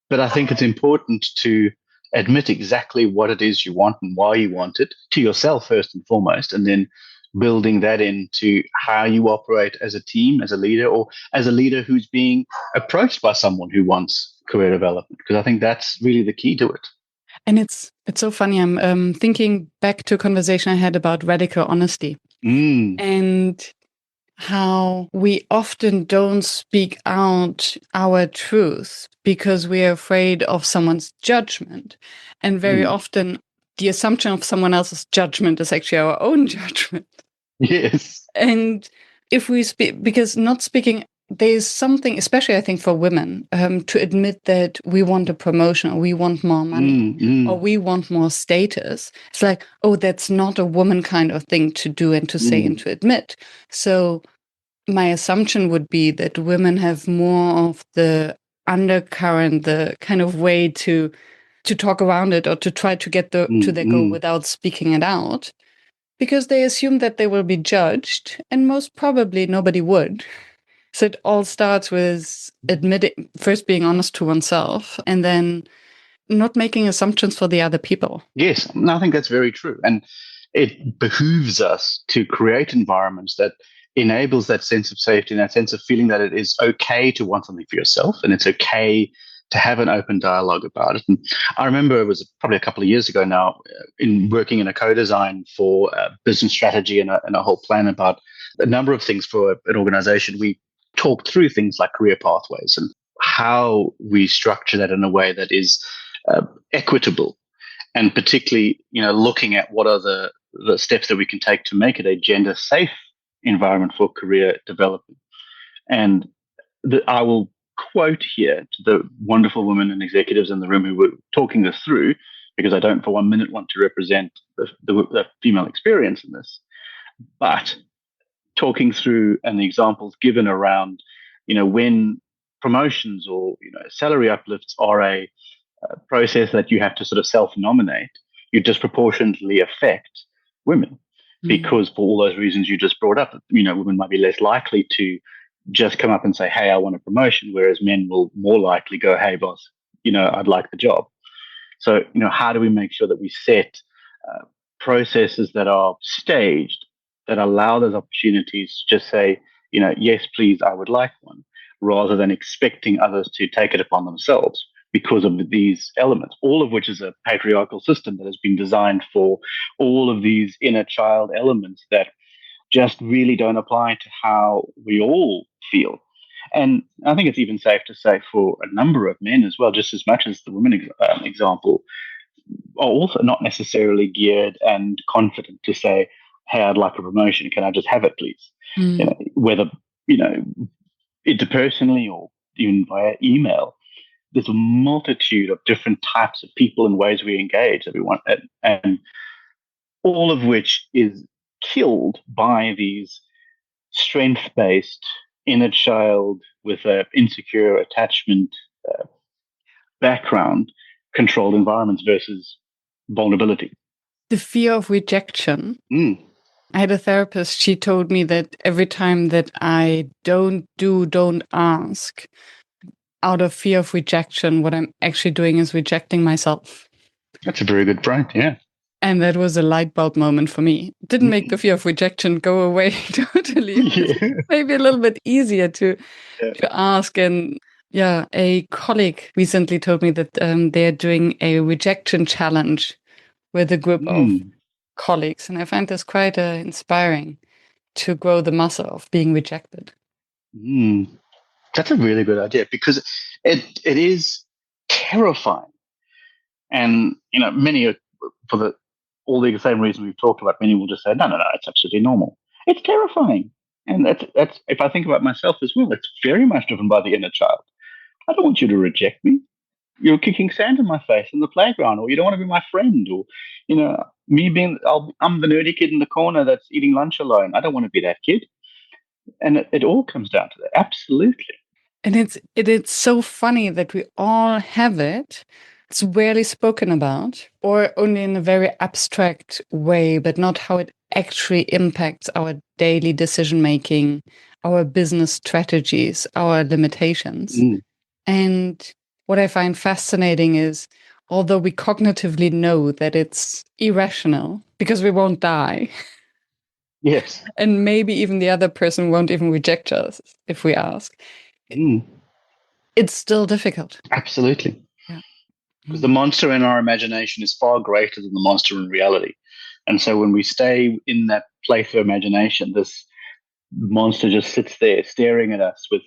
But I think it's important to admit exactly what it is you want and why you want it to yourself first and foremost, and then building that into how you operate as a team, as a leader, or as a leader who's being approached by someone who wants career development. Because I think that's really the key to it. And it's so funny. I'm thinking back to a conversation I had about radical honesty Mm, and how we often don't speak out our truth because we are afraid of someone's judgment. And very mm. often, the assumption of someone else's judgment is actually our own judgment. Yes. And if we speak, because not speaking, there's something, especially I think for women, to admit that we want a promotion or we want more money or we want more status. It's like, oh, that's not a woman kind of thing to do and to say and to admit. So my assumption would be that women have more of the undercurrent, the kind of way to talk around it or to try to get to their goal without speaking it out, because they assume that they will be judged, and most probably nobody would. So it all starts with admitting, first being honest to oneself, and then not making assumptions for the other people. Yes, and I think that's very true. And it behooves us to create environments that enables that sense of safety and that sense of feeling that it is okay to want something for yourself and it's okay to have an open dialogue about it. And I remember it was probably a couple of years ago now in working in a co-design for business strategy and a whole plan about a number of things for an organization. We talked through things like career pathways and how we structure that in a way that is equitable, and particularly, looking at what are the steps that we can take to make it a gender safe environment for career development. And I will quote here to the wonderful women and executives in the room who were talking this through, because I don't for 1 minute want to represent the female experience in this, but talking through and the examples given around, when promotions or salary uplifts are a process that you have to sort of self-nominate, you disproportionately affect women because for all those reasons you just brought up, women might be less likely to just come up and say, hey, I want a promotion, whereas men will more likely go, hey, boss, I'd like the job. So, how do we make sure that we set processes that are staged, that allow those opportunities to just say, yes, please, I would like one, rather than expecting others to take it upon themselves because of these elements, all of which is a patriarchal system that has been designed for all of these inner child elements that just really don't apply to how we all feel. And I think it's even safe to say for a number of men as well, just as much as the women example, are also not necessarily geared and confident to say, hey, I'd like a promotion. Can I just have it, please? Whether, interpersonally or even via email, there's a multitude of different types of people and ways we engage that we want, and all of which is killed by these strength-based inner child with an insecure attachment background controlled environments versus vulnerability. The fear of rejection. I had a therapist, she told me that every time that I don't ask, out of fear of rejection, what I'm actually doing is rejecting myself. That's a very good point, yeah. And that was a light bulb moment for me. It didn't make the fear of rejection go away totally. Yeah. Maybe a little bit easier to ask. And yeah, a colleague recently told me that they're doing a rejection challenge with a group of colleagues. And I find this quite inspiring to grow the muscle of being rejected. That's a really good idea because it is terrifying. And, many are, for all the same reason we've talked about, many will just say, no, it's absolutely normal. It's terrifying. And that's if I think about myself as well, it's very much driven by the inner child. I don't want you to reject me. You're kicking sand in my face in the playground, or you don't want to be my friend, or me being I'm the nerdy kid in the corner that's eating lunch alone. I don't want to be that kid. And it all comes down to that. Absolutely. And it's so funny that we all have it. It's rarely spoken about, or only in a very abstract way, but not how it actually impacts our daily decision making, our business strategies, our limitations. Mm. And what I find fascinating is, although we cognitively know that it's irrational because we won't die. Yes. And maybe even the other person won't even reject us if we ask. Mm. It's still difficult. Absolutely. Yeah. Because the monster in our imagination is far greater than the monster in reality. And so when we stay in that place of imagination, this monster just sits there staring at us with,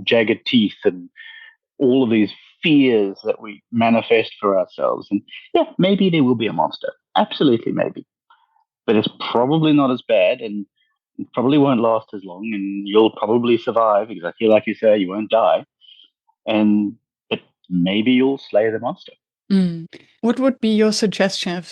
jagged teeth and all of these fears that we manifest for ourselves. And yeah, maybe there will be a monster. Absolutely, maybe. But it's probably not as bad and it probably won't last as long and you'll probably survive, exactly like you say, you won't die. But maybe you'll slay the monster. Mm. What would be your suggestion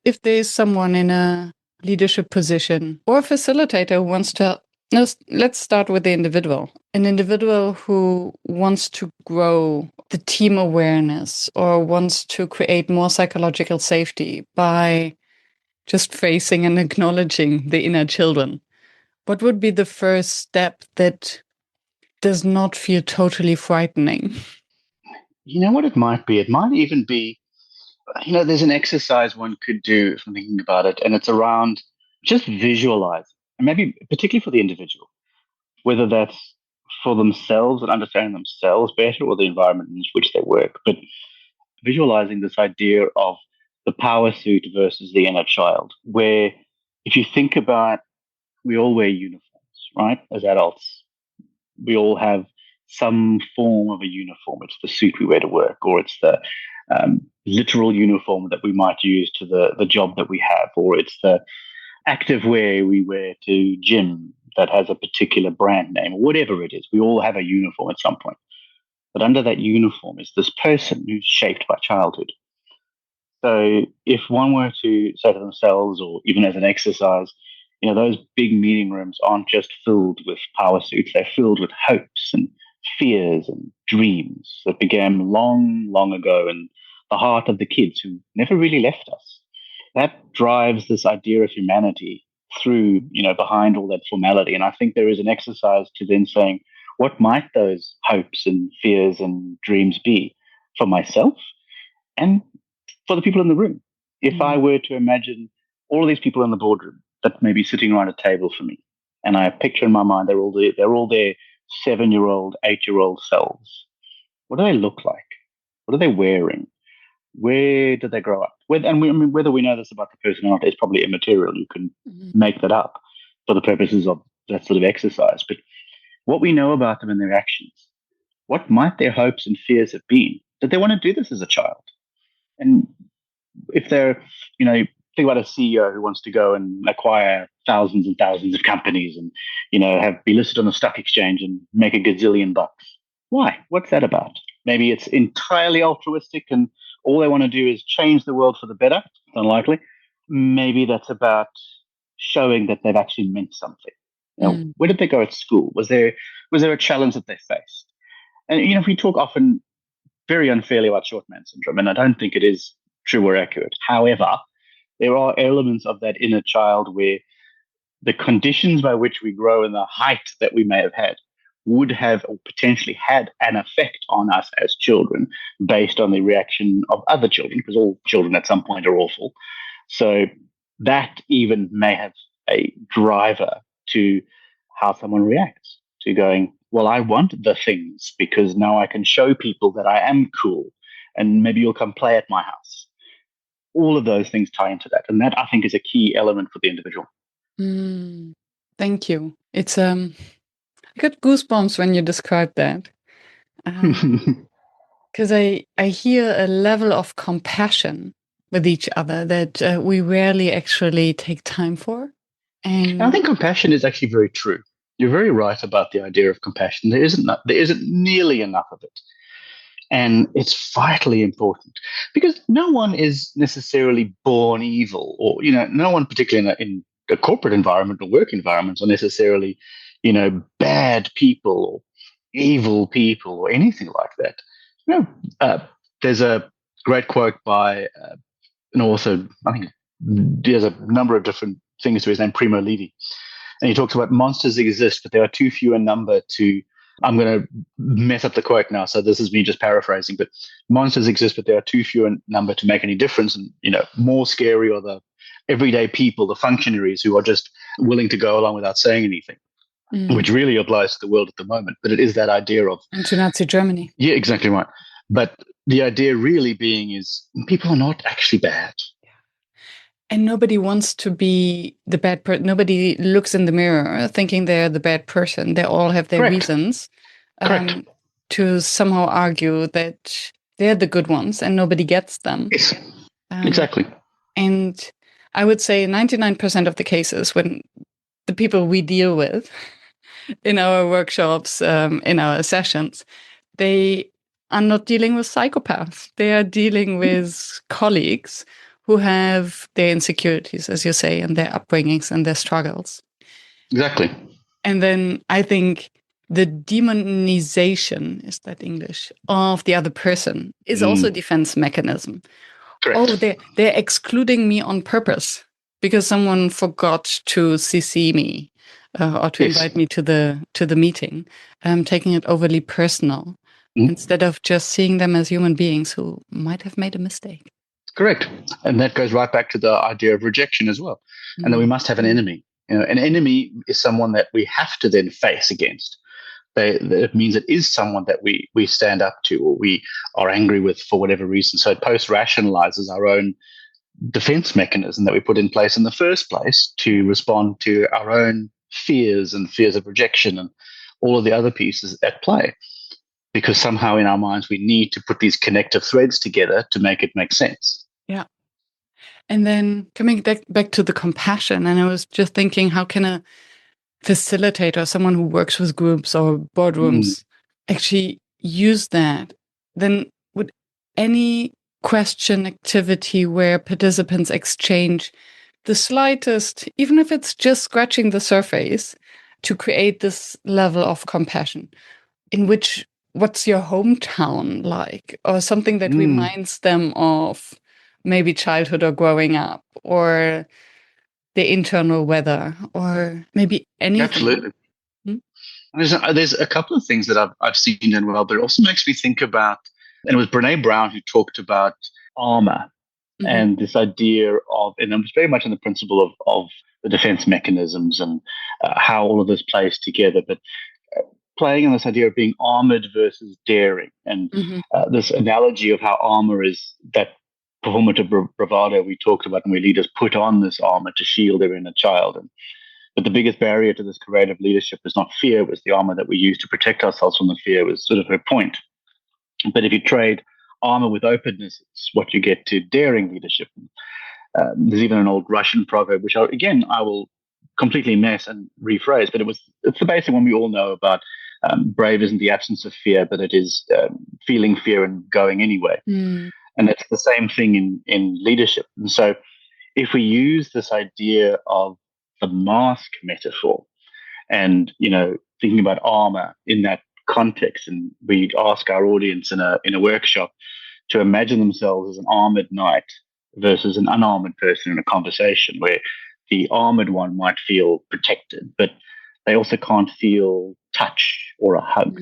if there is someone in a leadership position or a facilitator who wants to? No, let's start with the individual. An individual who wants to grow the team awareness or wants to create more psychological safety by just facing and acknowledging the inner children. What would be the first step that does not feel totally frightening? You know what it might be? It might even be, there's an exercise one could do if I'm thinking about it, and it's around just visualize, and maybe particularly for the individual, whether that's for themselves and understanding themselves better or the environment in which they work, but visualizing this idea of the power suit versus the inner child, where if you think about, we all wear uniforms, right? As adults, we all have some form of a uniform. It's the suit we wear to work, or it's the literal uniform that we might use to the job that we have, or it's the active wear we wear to gym that has a particular brand name, or whatever it is. We all have a uniform at some point. But under that uniform is this person who's shaped by childhood. So if one were to say to themselves, or even as an exercise, those big meeting rooms aren't just filled with power suits, they're filled with hopes and fears and dreams that began long, long ago in the heart of the kids who never really left us. That drives this idea of humanity through, behind all that formality. And I think there is an exercise to then saying, what might those hopes and fears and dreams be for myself and for the people in the room? If I were to imagine all of these people in the boardroom that may be sitting around a table for me, and I picture in my mind they're all their 7-year-old, 8-year-old selves. What do they look like? What are they wearing? Where did they grow up? Whether we know this about the person or not is probably immaterial. You can make that up for the purposes of that sort of exercise. But what we know about them and their actions, what might their hopes and fears have been? Did they want to do this as a child? And if they're, think about a CEO who wants to go and acquire thousands and thousands of companies and, be listed on the stock exchange and make a gazillion bucks. Why? What's that about? Maybe it's entirely altruistic and all they want to do is change the world for the better. Unlikely. Maybe that's about showing that they've actually meant something. Where did they go at school? Was there a challenge that they faced? And, we talk often very unfairly about short man syndrome, and I don't think it is true or accurate. However, there are elements of that inner child where the conditions by which we grow and the height that we may have had would have or potentially had an effect on us as children based on the reaction of other children, because all children at some point are awful. So that even may have a driver to how someone reacts to going, well, I want the things because now I can show people that I am cool and maybe you'll come play at my house. All of those things tie into that. And that, I think, is a key element for the individual. Thank you. It's I got goosebumps when you described that. Because I hear a level of compassion with each other that we rarely actually take time for. And I think compassion is actually very true. You're very right about the idea of compassion. There isn't nearly enough of it. And it's vitally important because no one is necessarily born evil, or no one, particularly in a corporate environment or work environments, are necessarily bad people or evil people or anything like that. You know, uh, there's a great quote by an author. I think there's a number of different things to his name, Primo Levi, and he talks about monsters exist, but there are too few in number to. I'm going to mess up the quote now, so this is me just paraphrasing. But monsters exist, but there are too few in number to make any difference. And more scary are the everyday people, the functionaries who are just willing to go along without saying anything, which really applies to the world at the moment. But it is that idea of and to Nazi Germany. Yeah, exactly right. But the idea really being is people are not actually bad. And nobody wants to be the bad person. Nobody looks in the mirror thinking they're the bad person. They all have their Correct. reasons Correct. to somehow argue that they're the good ones and nobody gets them. Yes, exactly. And I would say 99% of the cases when the people we deal with in our workshops, in our sessions, they are not dealing with psychopaths. They are dealing with colleagues who have their insecurities, as you say, and their upbringings and their struggles. Exactly. And then I think the demonization, is that English, of the other person is also a defense mechanism. Correct. Oh, they're excluding me on purpose because someone forgot to CC me or to invite me to the meeting. Taking it overly personal instead of just seeing them as human beings who might have made a mistake. Correct. And that goes right back to the idea of rejection as well. And that we must have an enemy. An enemy is someone that we have to then face against. It means it is someone that we stand up to or we are angry with for whatever reason. So it post-rationalizes our own defense mechanism that we put in place in the first place to respond to our own fears and fears of rejection and all of the other pieces at play. Because somehow in our minds we need to put these connective threads together to make it make sense. Yeah. And then coming back to the compassion, and I was just thinking, how can a facilitator, someone who works with groups or boardrooms, actually use that? Then would any question activity where participants exchange the slightest, even if it's just scratching the surface, to create this level of compassion, in which what's your hometown like, or something that reminds them of maybe childhood or growing up, or the internal weather, or maybe anything. Absolutely. There's a couple of things that I've seen done well, but it also makes me think about, and it was Brene Brown who talked about armor and this idea of, and it was very much on the principle of the defense mechanisms and how all of this plays together, but playing on this idea of being armored versus daring, and this analogy of how armor is that performative bravado we talked about, and we leaders put on this armor to shield their inner child. But the biggest barrier to this creative leadership is not fear, it was the armor that we use to protect ourselves from the fear, was sort of her point. But if you trade armor with openness, it's what you get to daring leadership. There's even an old Russian proverb, which I will completely mess and rephrase, but it's the basic one we all know about. Brave isn't the absence of fear, but it is feeling fear and going anyway. And it's the same thing in leadership. And so if we use this idea of the mask metaphor and, thinking about armor in that context, and we ask our audience in a workshop to imagine themselves as an armored knight versus an unarmored person in a conversation, where the armored one might feel protected, but they also can't feel touch or a hug.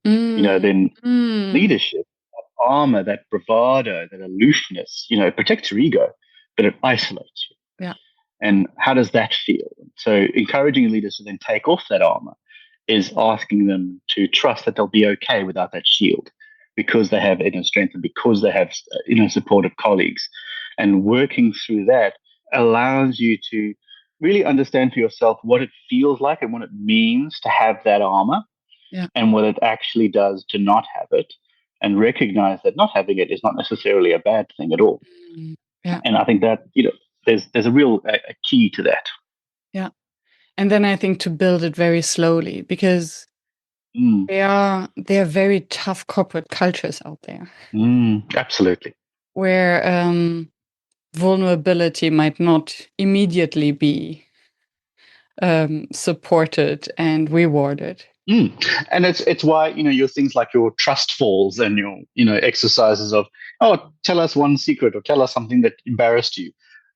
Then leadership, that armor, that bravado, that aloofness, it protects your ego, but it isolates you. Yeah. And how does that feel? So encouraging leaders to then take off that armor is asking them to trust that they'll be okay without that shield, because they have inner strength and because they have supportive colleagues. And working through that allows you to really understand for yourself what it feels like and what it means to have that armor, and what it actually does to not have it, and recognize that not having it is not necessarily a bad thing at all. Yeah. And I think that there's a real a key to that. Yeah. And then I think to build it very slowly, because there are very tough corporate cultures out there Absolutely. where vulnerability might not immediately be supported and rewarded. And it's why your things like your trust falls and your exercises of, oh, tell us one secret or tell us something that embarrassed you.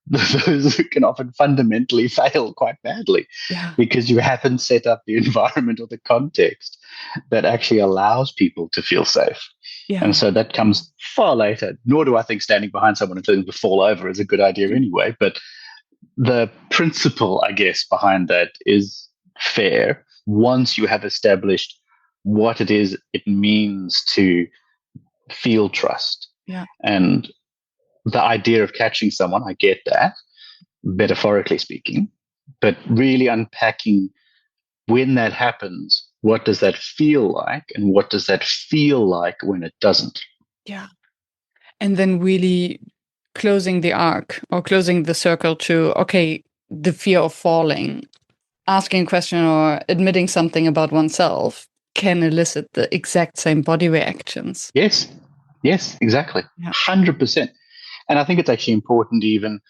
Those can often fundamentally fail quite badly because you haven't set up the environment or the context that actually allows people to feel safe. And so that comes far later. Nor do I think standing behind someone and telling them to fall over is a good idea anyway. But the principle, I guess, behind that is fair once you have established what it means to feel trust. And the idea of catching someone, I get that, metaphorically speaking, but really unpacking when that happens, what does that feel like? And what does that feel like when it doesn't? Yeah. And then really closing the arc or closing the circle to, okay, the fear of falling, asking a question or admitting something about oneself can elicit the exact same body reactions. Yes, exactly. 100%. And I think it's actually important even,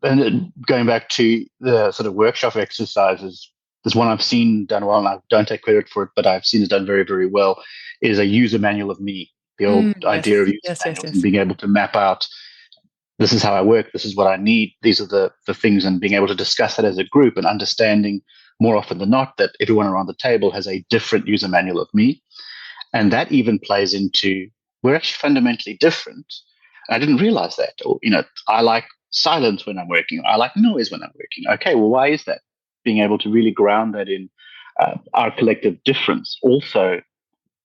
and going back to the sort of workshop exercises, there's one I've seen done well, and I don't take credit for it, but I've seen it done very, very well, is a user manual of me. The old idea of user manuals and being able to map out, this is how I work, this is what I need, these are the things, and being able to discuss that as a group and understanding more often than not that everyone around the table has a different user manual of me. And that even plays into, we're actually fundamentally different. I didn't realize that. Or, I like silence when I'm working. I like noise when I'm working. Okay, well, why is that? Being able to really ground that in our collective difference also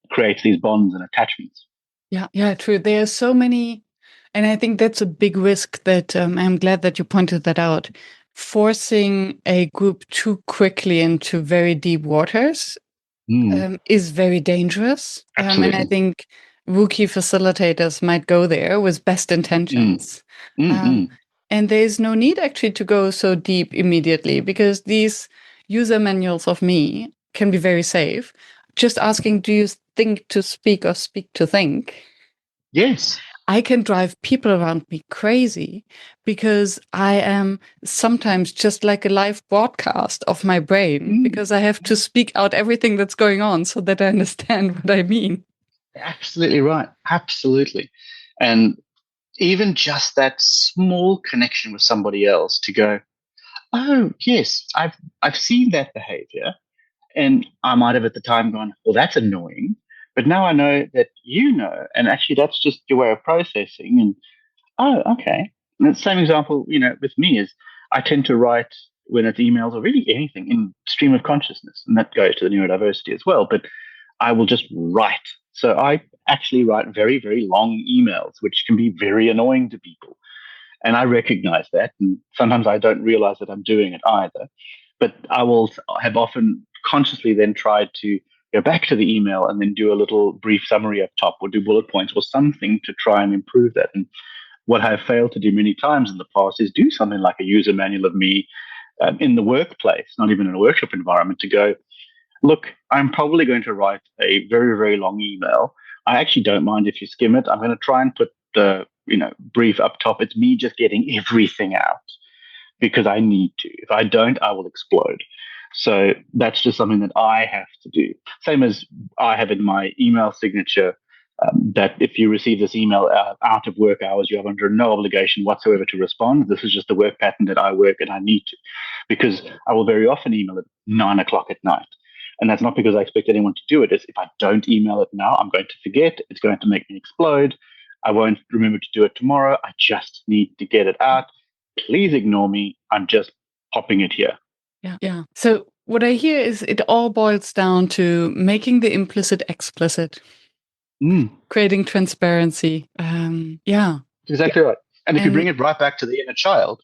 creates these bonds and attachments. Yeah, true. There are so many, and I think that's a big risk that I'm glad that you pointed that out. Forcing a group too quickly into very deep waters is very dangerous. And I think rookie facilitators might go there with best intentions. And there's no need actually to go so deep immediately, because these user manuals of me can be very safe. Just asking, do you think to speak or speak to think? Yes. I can drive people around me crazy because I am sometimes just like a live broadcast of my brain, because I have to speak out everything that's going on so that I understand what I mean. Absolutely right. Absolutely. And even just that small connection with somebody else to go, oh, yes, I've seen that behavior. And I might have at the time gone, well, that's annoying. But now I know that and actually that's just your way of processing. And, oh, okay. And the same example, with me is I tend to write when it's emails or really anything in stream of consciousness. And that goes to the neurodiversity as well. But I will just write. So I actually write very, very long emails, which can be very annoying to people. And I recognize that. And sometimes I don't realize that I'm doing it either. But I will have often consciously then tried to go back to the email and then do a little brief summary up top or do bullet points or something to try and improve that. And what I've failed to do many times in the past is do something like a user manual of me in the workplace, not even in a workshop environment, to go, look, I'm probably going to write a very, very long email. I actually don't mind if you skim it. I'm going to try and put the brief up top. It's me just getting everything out because I need to. If I don't, I will explode. So that's just something that I have to do. Same as I have in my email signature that if you receive this email out of work hours, you have under no obligation whatsoever to respond. This is just the work pattern that I work and I need to, because I will very often email at 9 o'clock at night. And that's not because I expect anyone to do it. It's if I don't email it now, I'm going to forget. It's going to make me explode. I won't remember to do it tomorrow. I just need to get it out. Please ignore me. I'm just popping it here. Yeah. So what I hear is it all boils down to making the implicit explicit, creating transparency. Exactly right. And if you bring it right back to the inner child,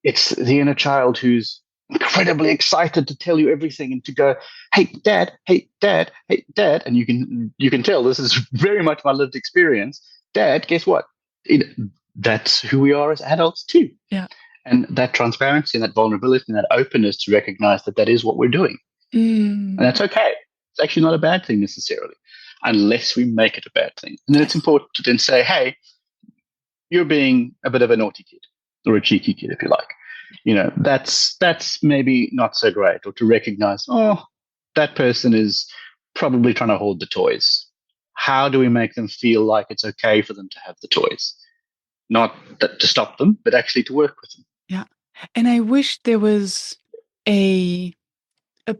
it's the inner child who's incredibly excited to tell you everything and to go, hey, dad, hey, dad, hey, dad. And you can tell this is very much my lived experience. Dad, guess what? That's who we are as adults too. Yeah. And that transparency and that vulnerability and that openness to recognize that that is what we're doing. And that's okay. It's actually not a bad thing necessarily, unless we make it a bad thing. And then it's important to then say, hey, you're being a bit of a naughty kid or a cheeky kid, if you like. That's maybe not so great. Or to recognize, that person is probably trying to hoard the toys. How do we make them feel like it's okay for them to have the toys? Not to stop them, but actually to work with them. Yeah. And I wish there was a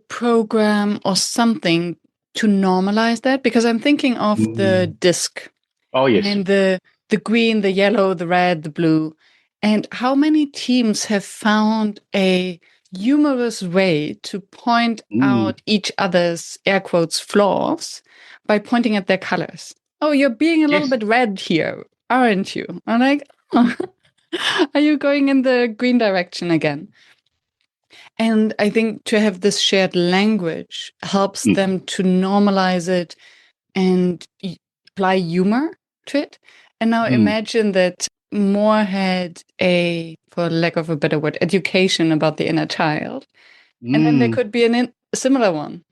program or something to normalize that, because I'm thinking of the disc. Oh, yes. And the green, the yellow, the red, the blue. And how many teams have found a humorous way to point out each other's, air quotes, flaws by pointing at their colors. Oh, you're being a little bit red here, aren't you? I'm like, oh, are you going in the green direction again? And I think to have this shared language helps them to normalize it and apply humor to it. And now imagine that more had a, for lack of a better word, education about the inner child. And then there could be a similar one.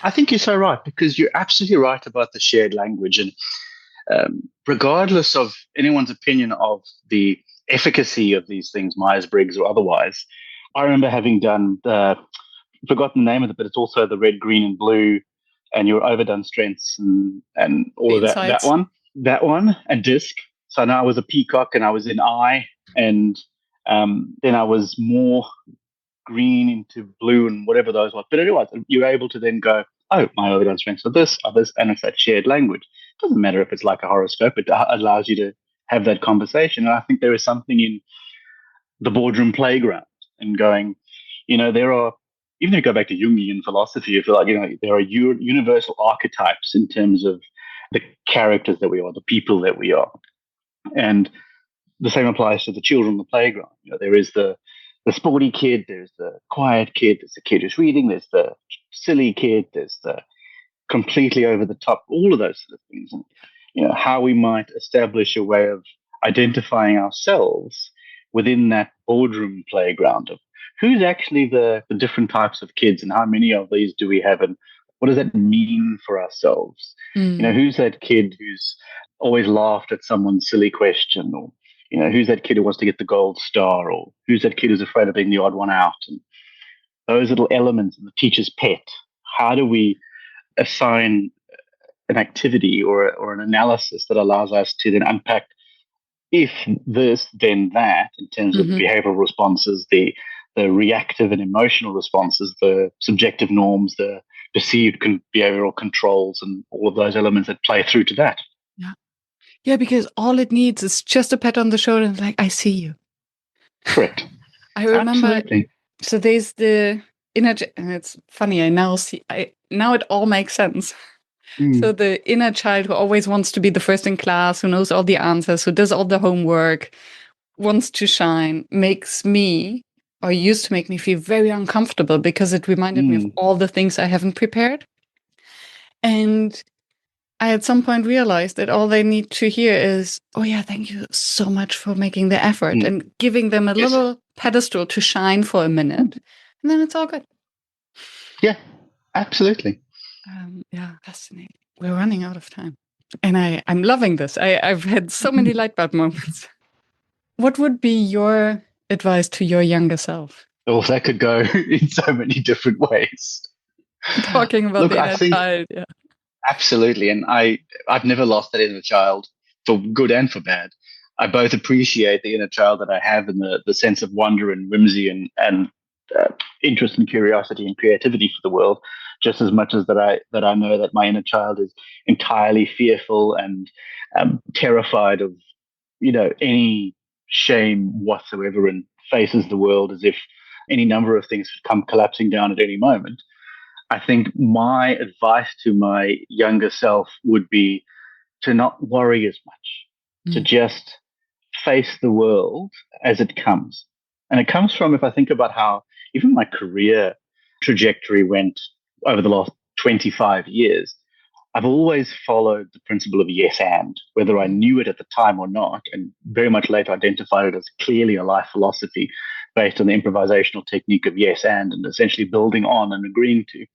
I think you're so right, because you're absolutely right about the shared language. And regardless of anyone's opinion of the efficacy of these things, Myers-Briggs or otherwise, I remember having done forgotten the name of it, but it's also the red, green, and blue, and your overdone strengths and all of that. That one, and disc. So now I was a peacock, and I was in I, and then I was more green into blue and whatever those were. But anyway, you're able to then go, oh, my overdone strengths are this, others, and it's that shared language. It doesn't matter if it's like a horoscope; it allows you to have that conversation. And I think there is something in the boardroom playground and going, there are, even if you go back to Jungian philosophy, if you like, there are universal archetypes in terms of the characters that we are, the people that we are. And the same applies to the children on the playground. There is the sporty kid, there's the quiet kid, there's the kid who's reading, there's the silly kid, there's the completely over the top, all of those sort of things. And, how we might establish a way of identifying ourselves within that boardroom playground of who's actually the different types of kids and how many of these do we have, and what does that mean for ourselves? Who's that kid who's always laughed at someone's silly question, or who's that kid who wants to get the gold star, or who's that kid who's afraid of being the odd one out? And those little elements in the teacher's pet, how do we assign an activity or an analysis that allows us to then unpack if this, then that, in terms of behavioral responses, the reactive and emotional responses, the subjective norms, the perceived behavioral controls, and all of those elements that play through to that. Yeah, because all it needs is just a pat on the shoulder and like, I see you. Correct. I remember. Absolutely. So there's the inner, and it's funny. I now see. Now it all makes sense. So the inner child who always wants to be the first in class, who knows all the answers, who does all the homework, wants to shine, makes me, or used to make me, feel very uncomfortable because it reminded me of all the things I haven't prepared. And I at some point realized that all they need to hear is, oh yeah, thank you so much for making the effort, and giving them a little pedestal to shine for a minute. And then it's all good. Yeah, absolutely. Yeah, fascinating. We're running out of time. And I'm loving this. I've had so many light bulb moments. What would be your advice to your younger self? Oh, that could go in so many different ways. Talking about the inner child, yeah. Absolutely. And I've never lost that inner child, for good and for bad. I both appreciate the inner child that I have, and the sense of wonder and whimsy and interest and curiosity and creativity for the world, just as much as that I know that my inner child is entirely fearful and terrified of any shame whatsoever, and faces the world as if any number of things could come collapsing down at any moment. I think my advice to my younger self would be to not worry as much, to just face the world as it comes. And it comes from, if I think about how even my career trajectory went over the last 25 years, I've always followed the principle of yes and, whether I knew it at the time or not, and very much later identified it as clearly a life philosophy based on the improvisational technique of yes and essentially building on and agreeing to.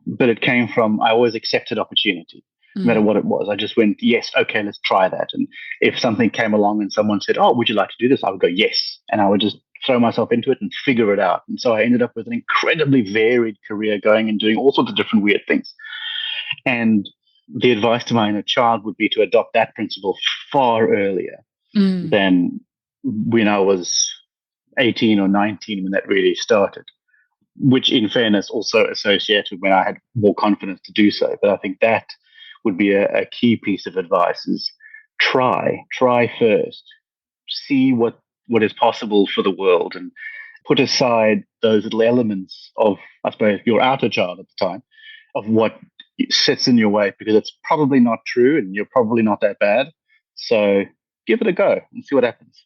But it came from, I always accepted opportunity, no matter what it was. I just went, yes, okay, let's try that. And if something came along and someone said, oh, would you like to do this? I would go, yes. And I would just throw myself into it and figure it out. And so I ended up with an incredibly varied career going and doing all sorts of different weird things. And the advice to my inner child would be to adopt that principle far earlier than when I was 18 or 19 when that really started, which in fairness also associated when I had more confidence to do so. But I think that would be a key piece of advice is try first, see what is possible for the world and put aside those little elements of, I suppose, your outer child at the time, of what sits in your way, because it's probably not true and you're probably not that bad. So give it a go and see what happens.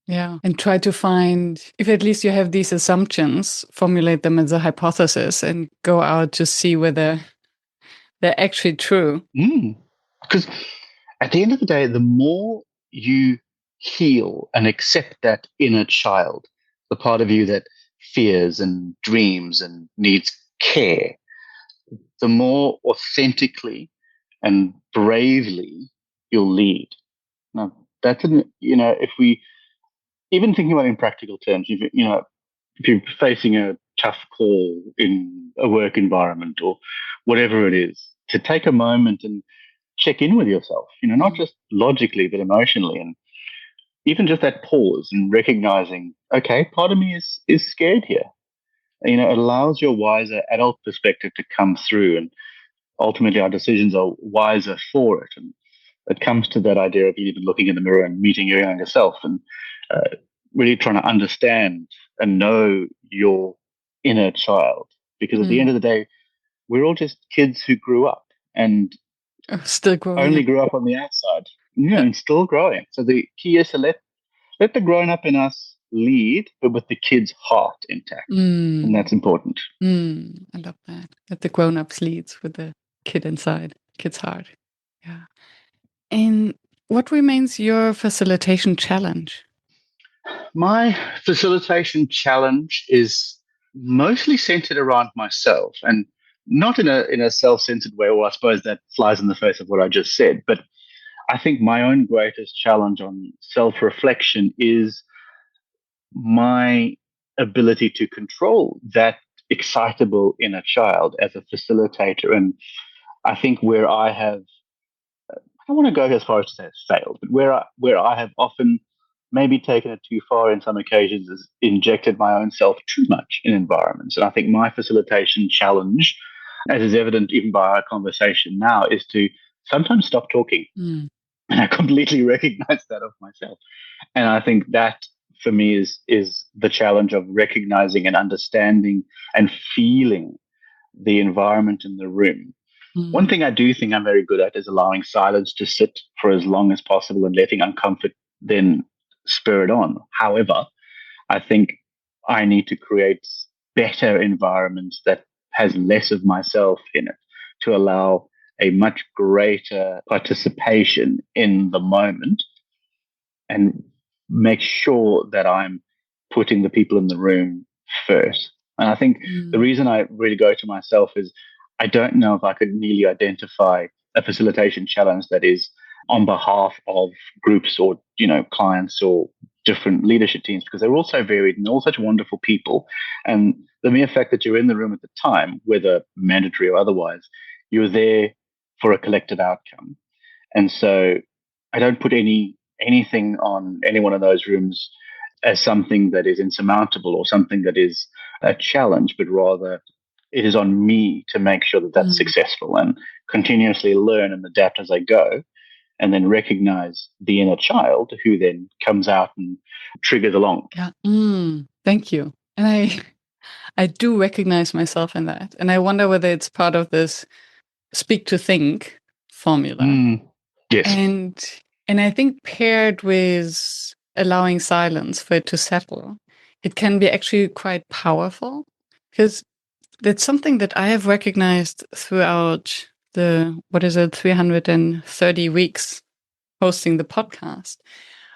Yeah. And try to find, if at least you have these assumptions, formulate them as a hypothesis and go out to see whether they're actually true. Because at the end of the day, the more you heal and accept that inner child, the part of you that fears and dreams and needs care, the more authentically and bravely you'll lead. Now, that's, if we, even thinking about it in practical terms, if you're facing a tough call in a work environment or whatever it is, to take a moment and check in with yourself, not just logically, but emotionally. And even just that pause and recognizing, okay, part of me is scared here. It allows your wiser adult perspective to come through, and ultimately our decisions are wiser for it. And it comes to that idea of even looking in the mirror and meeting your younger self and really trying to understand and know your inner child. Because at the end of the day, we're all just kids who grew up and still growing. Only grew up on the outside. And still growing. So the key is to let the grown up in us lead, but with the kid's heart intact. And that's important. I love that. Let the grown ups lead with the kid inside, kid's heart. Yeah. And what remains your facilitation challenge? My facilitation challenge is mostly centered around myself, and not in a self-centered way, or I suppose that flies in the face of what I just said, but I think my own greatest challenge on self-reflection is my ability to control that excitable inner child as a facilitator. And I think where I have, I don't want to go as far as to say it's failed, but where I have often maybe taken it too far in some occasions is injected my own self too much in environments. And I think my facilitation challenge, as is evident even by our conversation now, is to sometimes stop talking. And I completely recognize that of myself. And I think that for me is the challenge of recognizing and understanding and feeling the environment in the room. One thing I do think I'm very good at is allowing silence to sit for as long as possible and letting uncomfort then spur it on. However, I think I need to create better environments that has less of myself in it to allow a much greater participation in the moment and make sure that I'm putting the people in the room first. And I think the reason I really go to myself is I don't know if I could really identify a facilitation challenge that is on behalf of groups or, clients or different leadership teams, because they're all so varied and all such wonderful people. And the mere fact that you're in the room at the time, whether mandatory or otherwise, you're there for a collective outcome. And so I don't put anything on any one of those rooms as something that is insurmountable or something that is a challenge, but rather it is on me to make sure that that's successful and continuously learn and adapt as I go, and then recognize the inner child who then comes out and triggers along. Yeah. Thank you. And I do recognize myself in that. And I wonder whether it's part of this speak to think formula. Yes. And I think paired with allowing silence for it to settle, it can be actually quite powerful, because that's something that I have recognized throughout the, 330 weeks hosting the podcast.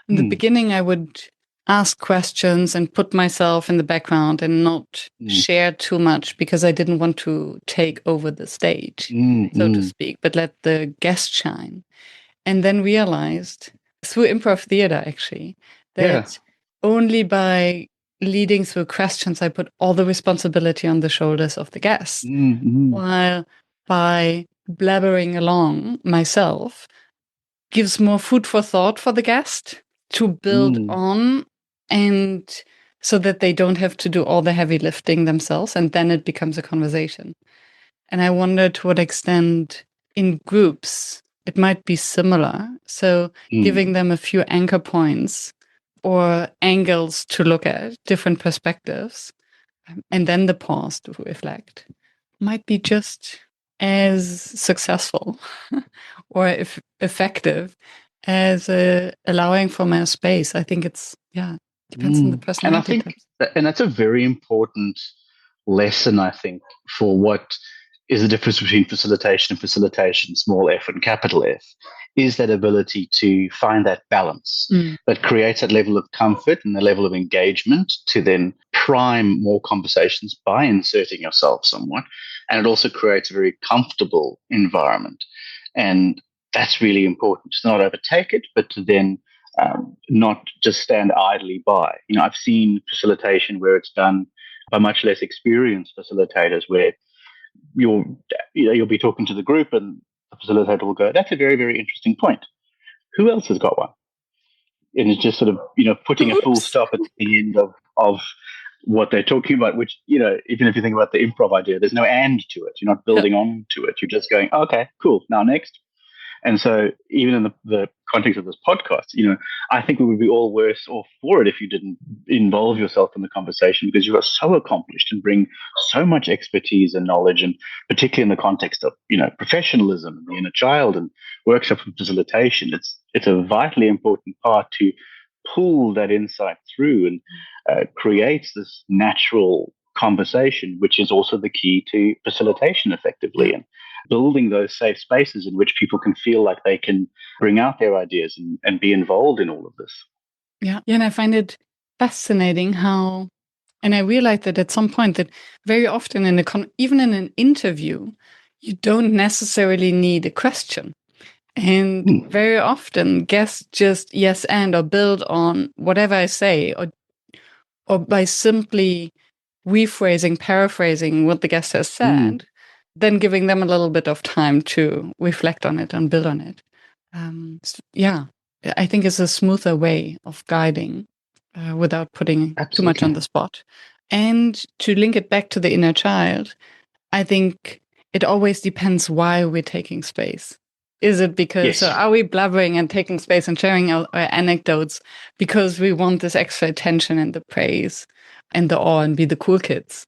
In the beginning, I would ask questions and put myself in the background and not share too much because I didn't want to take over the stage, so to speak, but let the guest shine. And then realized through improv theater, actually, that only by leading through questions, I put all the responsibility on the shoulders of the guest, while by blabbering along myself gives more food for thought for the guest to build on, and so that they don't have to do all the heavy lifting themselves, and then it becomes a conversation. And I wonder to what extent in groups it might be similar. So giving them a few anchor points or angles to look at, different perspectives, and then the pause to reflect might be just as successful or effective as allowing for more space. I think it's, depends on the personality. And I think, and that's a very important lesson, I think, for what is the difference between facilitation, small f and capital F, is that ability to find that balance that creates that level of comfort and the level of engagement to then prime more conversations by inserting yourself somewhat. And it also creates a very comfortable environment. And that's really important to not overtake it, but to then not just stand idly by. I've seen facilitation where it's done by much less experienced facilitators, where you'll be talking to the group and the facilitator will go, "That's a very, very interesting point. Who else has got one?" And it's just sort of, putting a full stop at the end of what they're talking about, which, even if you think about the improv idea, there's no and to it. You're not building on to it. You're just going, "Okay, cool. Now next." And so even in the context of this podcast, I think we would be all worse off for it if you didn't involve yourself in the conversation, because you are so accomplished and bring so much expertise and knowledge, and particularly in the context of, professionalism and the inner child and workshop and facilitation, it's a vitally important part to pull that insight through and creates this natural conversation, which is also the key to facilitation effectively, and building those safe spaces in which people can feel like they can bring out their ideas and be involved in all of this. Yeah. And I find it fascinating how, and I realized that at some point that very often even in an interview, you don't necessarily need a question. And very often guests just yes and or build on whatever I say, or by simply rephrasing, paraphrasing what the guest has said, then giving them a little bit of time to reflect on it and build on it. I think it's a smoother way of guiding without putting too much on the spot. And to link it back to the inner child, I think it always depends why we're taking space. Is it because, so are we blabbering and taking space and sharing our anecdotes because we want this extra attention and the praise and the awe and be the cool kids?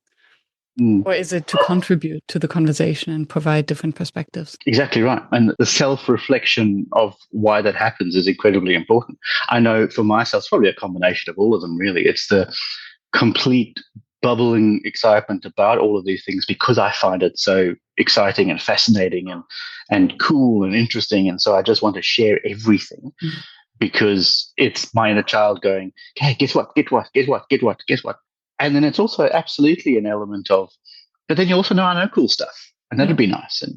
Or is it to contribute to the conversation and provide different perspectives? Exactly right. And the self-reflection of why that happens is incredibly important. I know for myself, it's probably a combination of all of them, really. It's the complete bubbling excitement about all of these things because I find it so exciting and fascinating and cool and interesting. And so I just want to share everything because it's my inner child going, "Hey, guess what? And then it's also absolutely an element of, but then you also know I know cool stuff, and that'd be nice. And,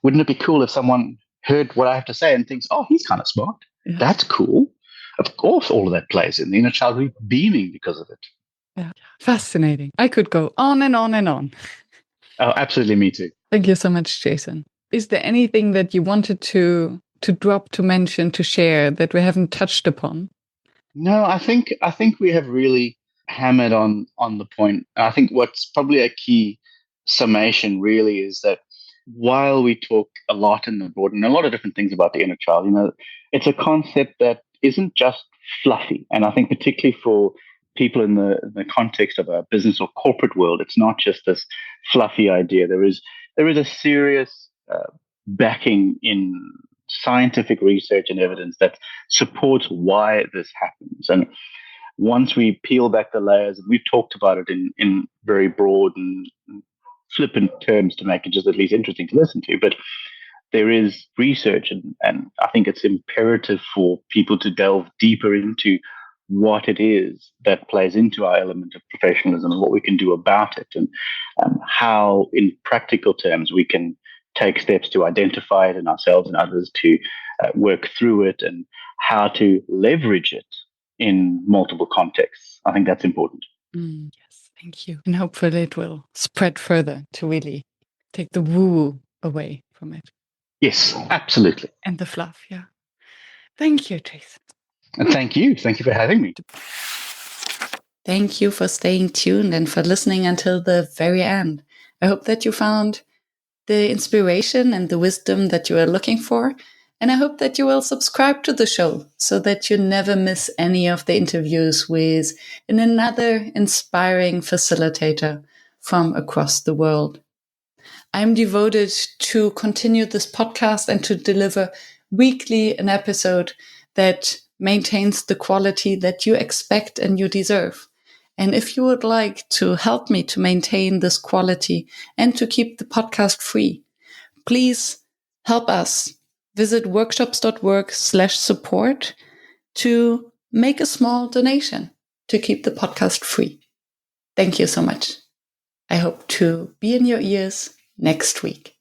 wouldn't it be cool if someone heard what I have to say and thinks, "Oh, he's kind of smart. Yeah. That's cool." Of course, all of that plays in. The inner child will be beaming because of it. Yeah, fascinating. I could go on and on and on. Oh, absolutely. Me too. Thank you so much, Jason. Is there anything that you wanted to drop, to mention, to share that we haven't touched upon? No, I think we have really hammered on the point. I think what's probably a key summation really is that while we talk a lot in the board and a lot of different things about the inner child, it's a concept that isn't just fluffy. And I think particularly for people in the context of a business or corporate world, it's not just this fluffy idea. There is a serious backing in scientific research and evidence that supports why this happens. And once we peel back the layers, and we've talked about it in very broad and flippant terms to make it just at least interesting to listen to, but there is research, and I think it's imperative for people to delve deeper into what it is that plays into our element of professionalism and what we can do about it, and how, in practical terms, we can take steps to identify it in ourselves and others, to work through it, and how to leverage it in multiple contexts. I think that's important. Yes, thank you. And hopefully it will spread further to really take the woo away from it. Yes, absolutely. And the fluff, yeah. Thank you, Jason. And thank you. Thank you for having me. Thank you for staying tuned and for listening until the very end. I hope that you found the inspiration and the wisdom that you are looking for. And I hope that you will subscribe to the show so that you never miss any of the interviews with another inspiring facilitator from across the world. I'm devoted to continue this podcast and to deliver weekly an episode that maintains the quality that you expect and you deserve. And if you would like to help me to maintain this quality and to keep the podcast free, please help us. Visit workshops.work/support to make a small donation to keep the podcast free. Thank you so much. I hope to be in your ears next week.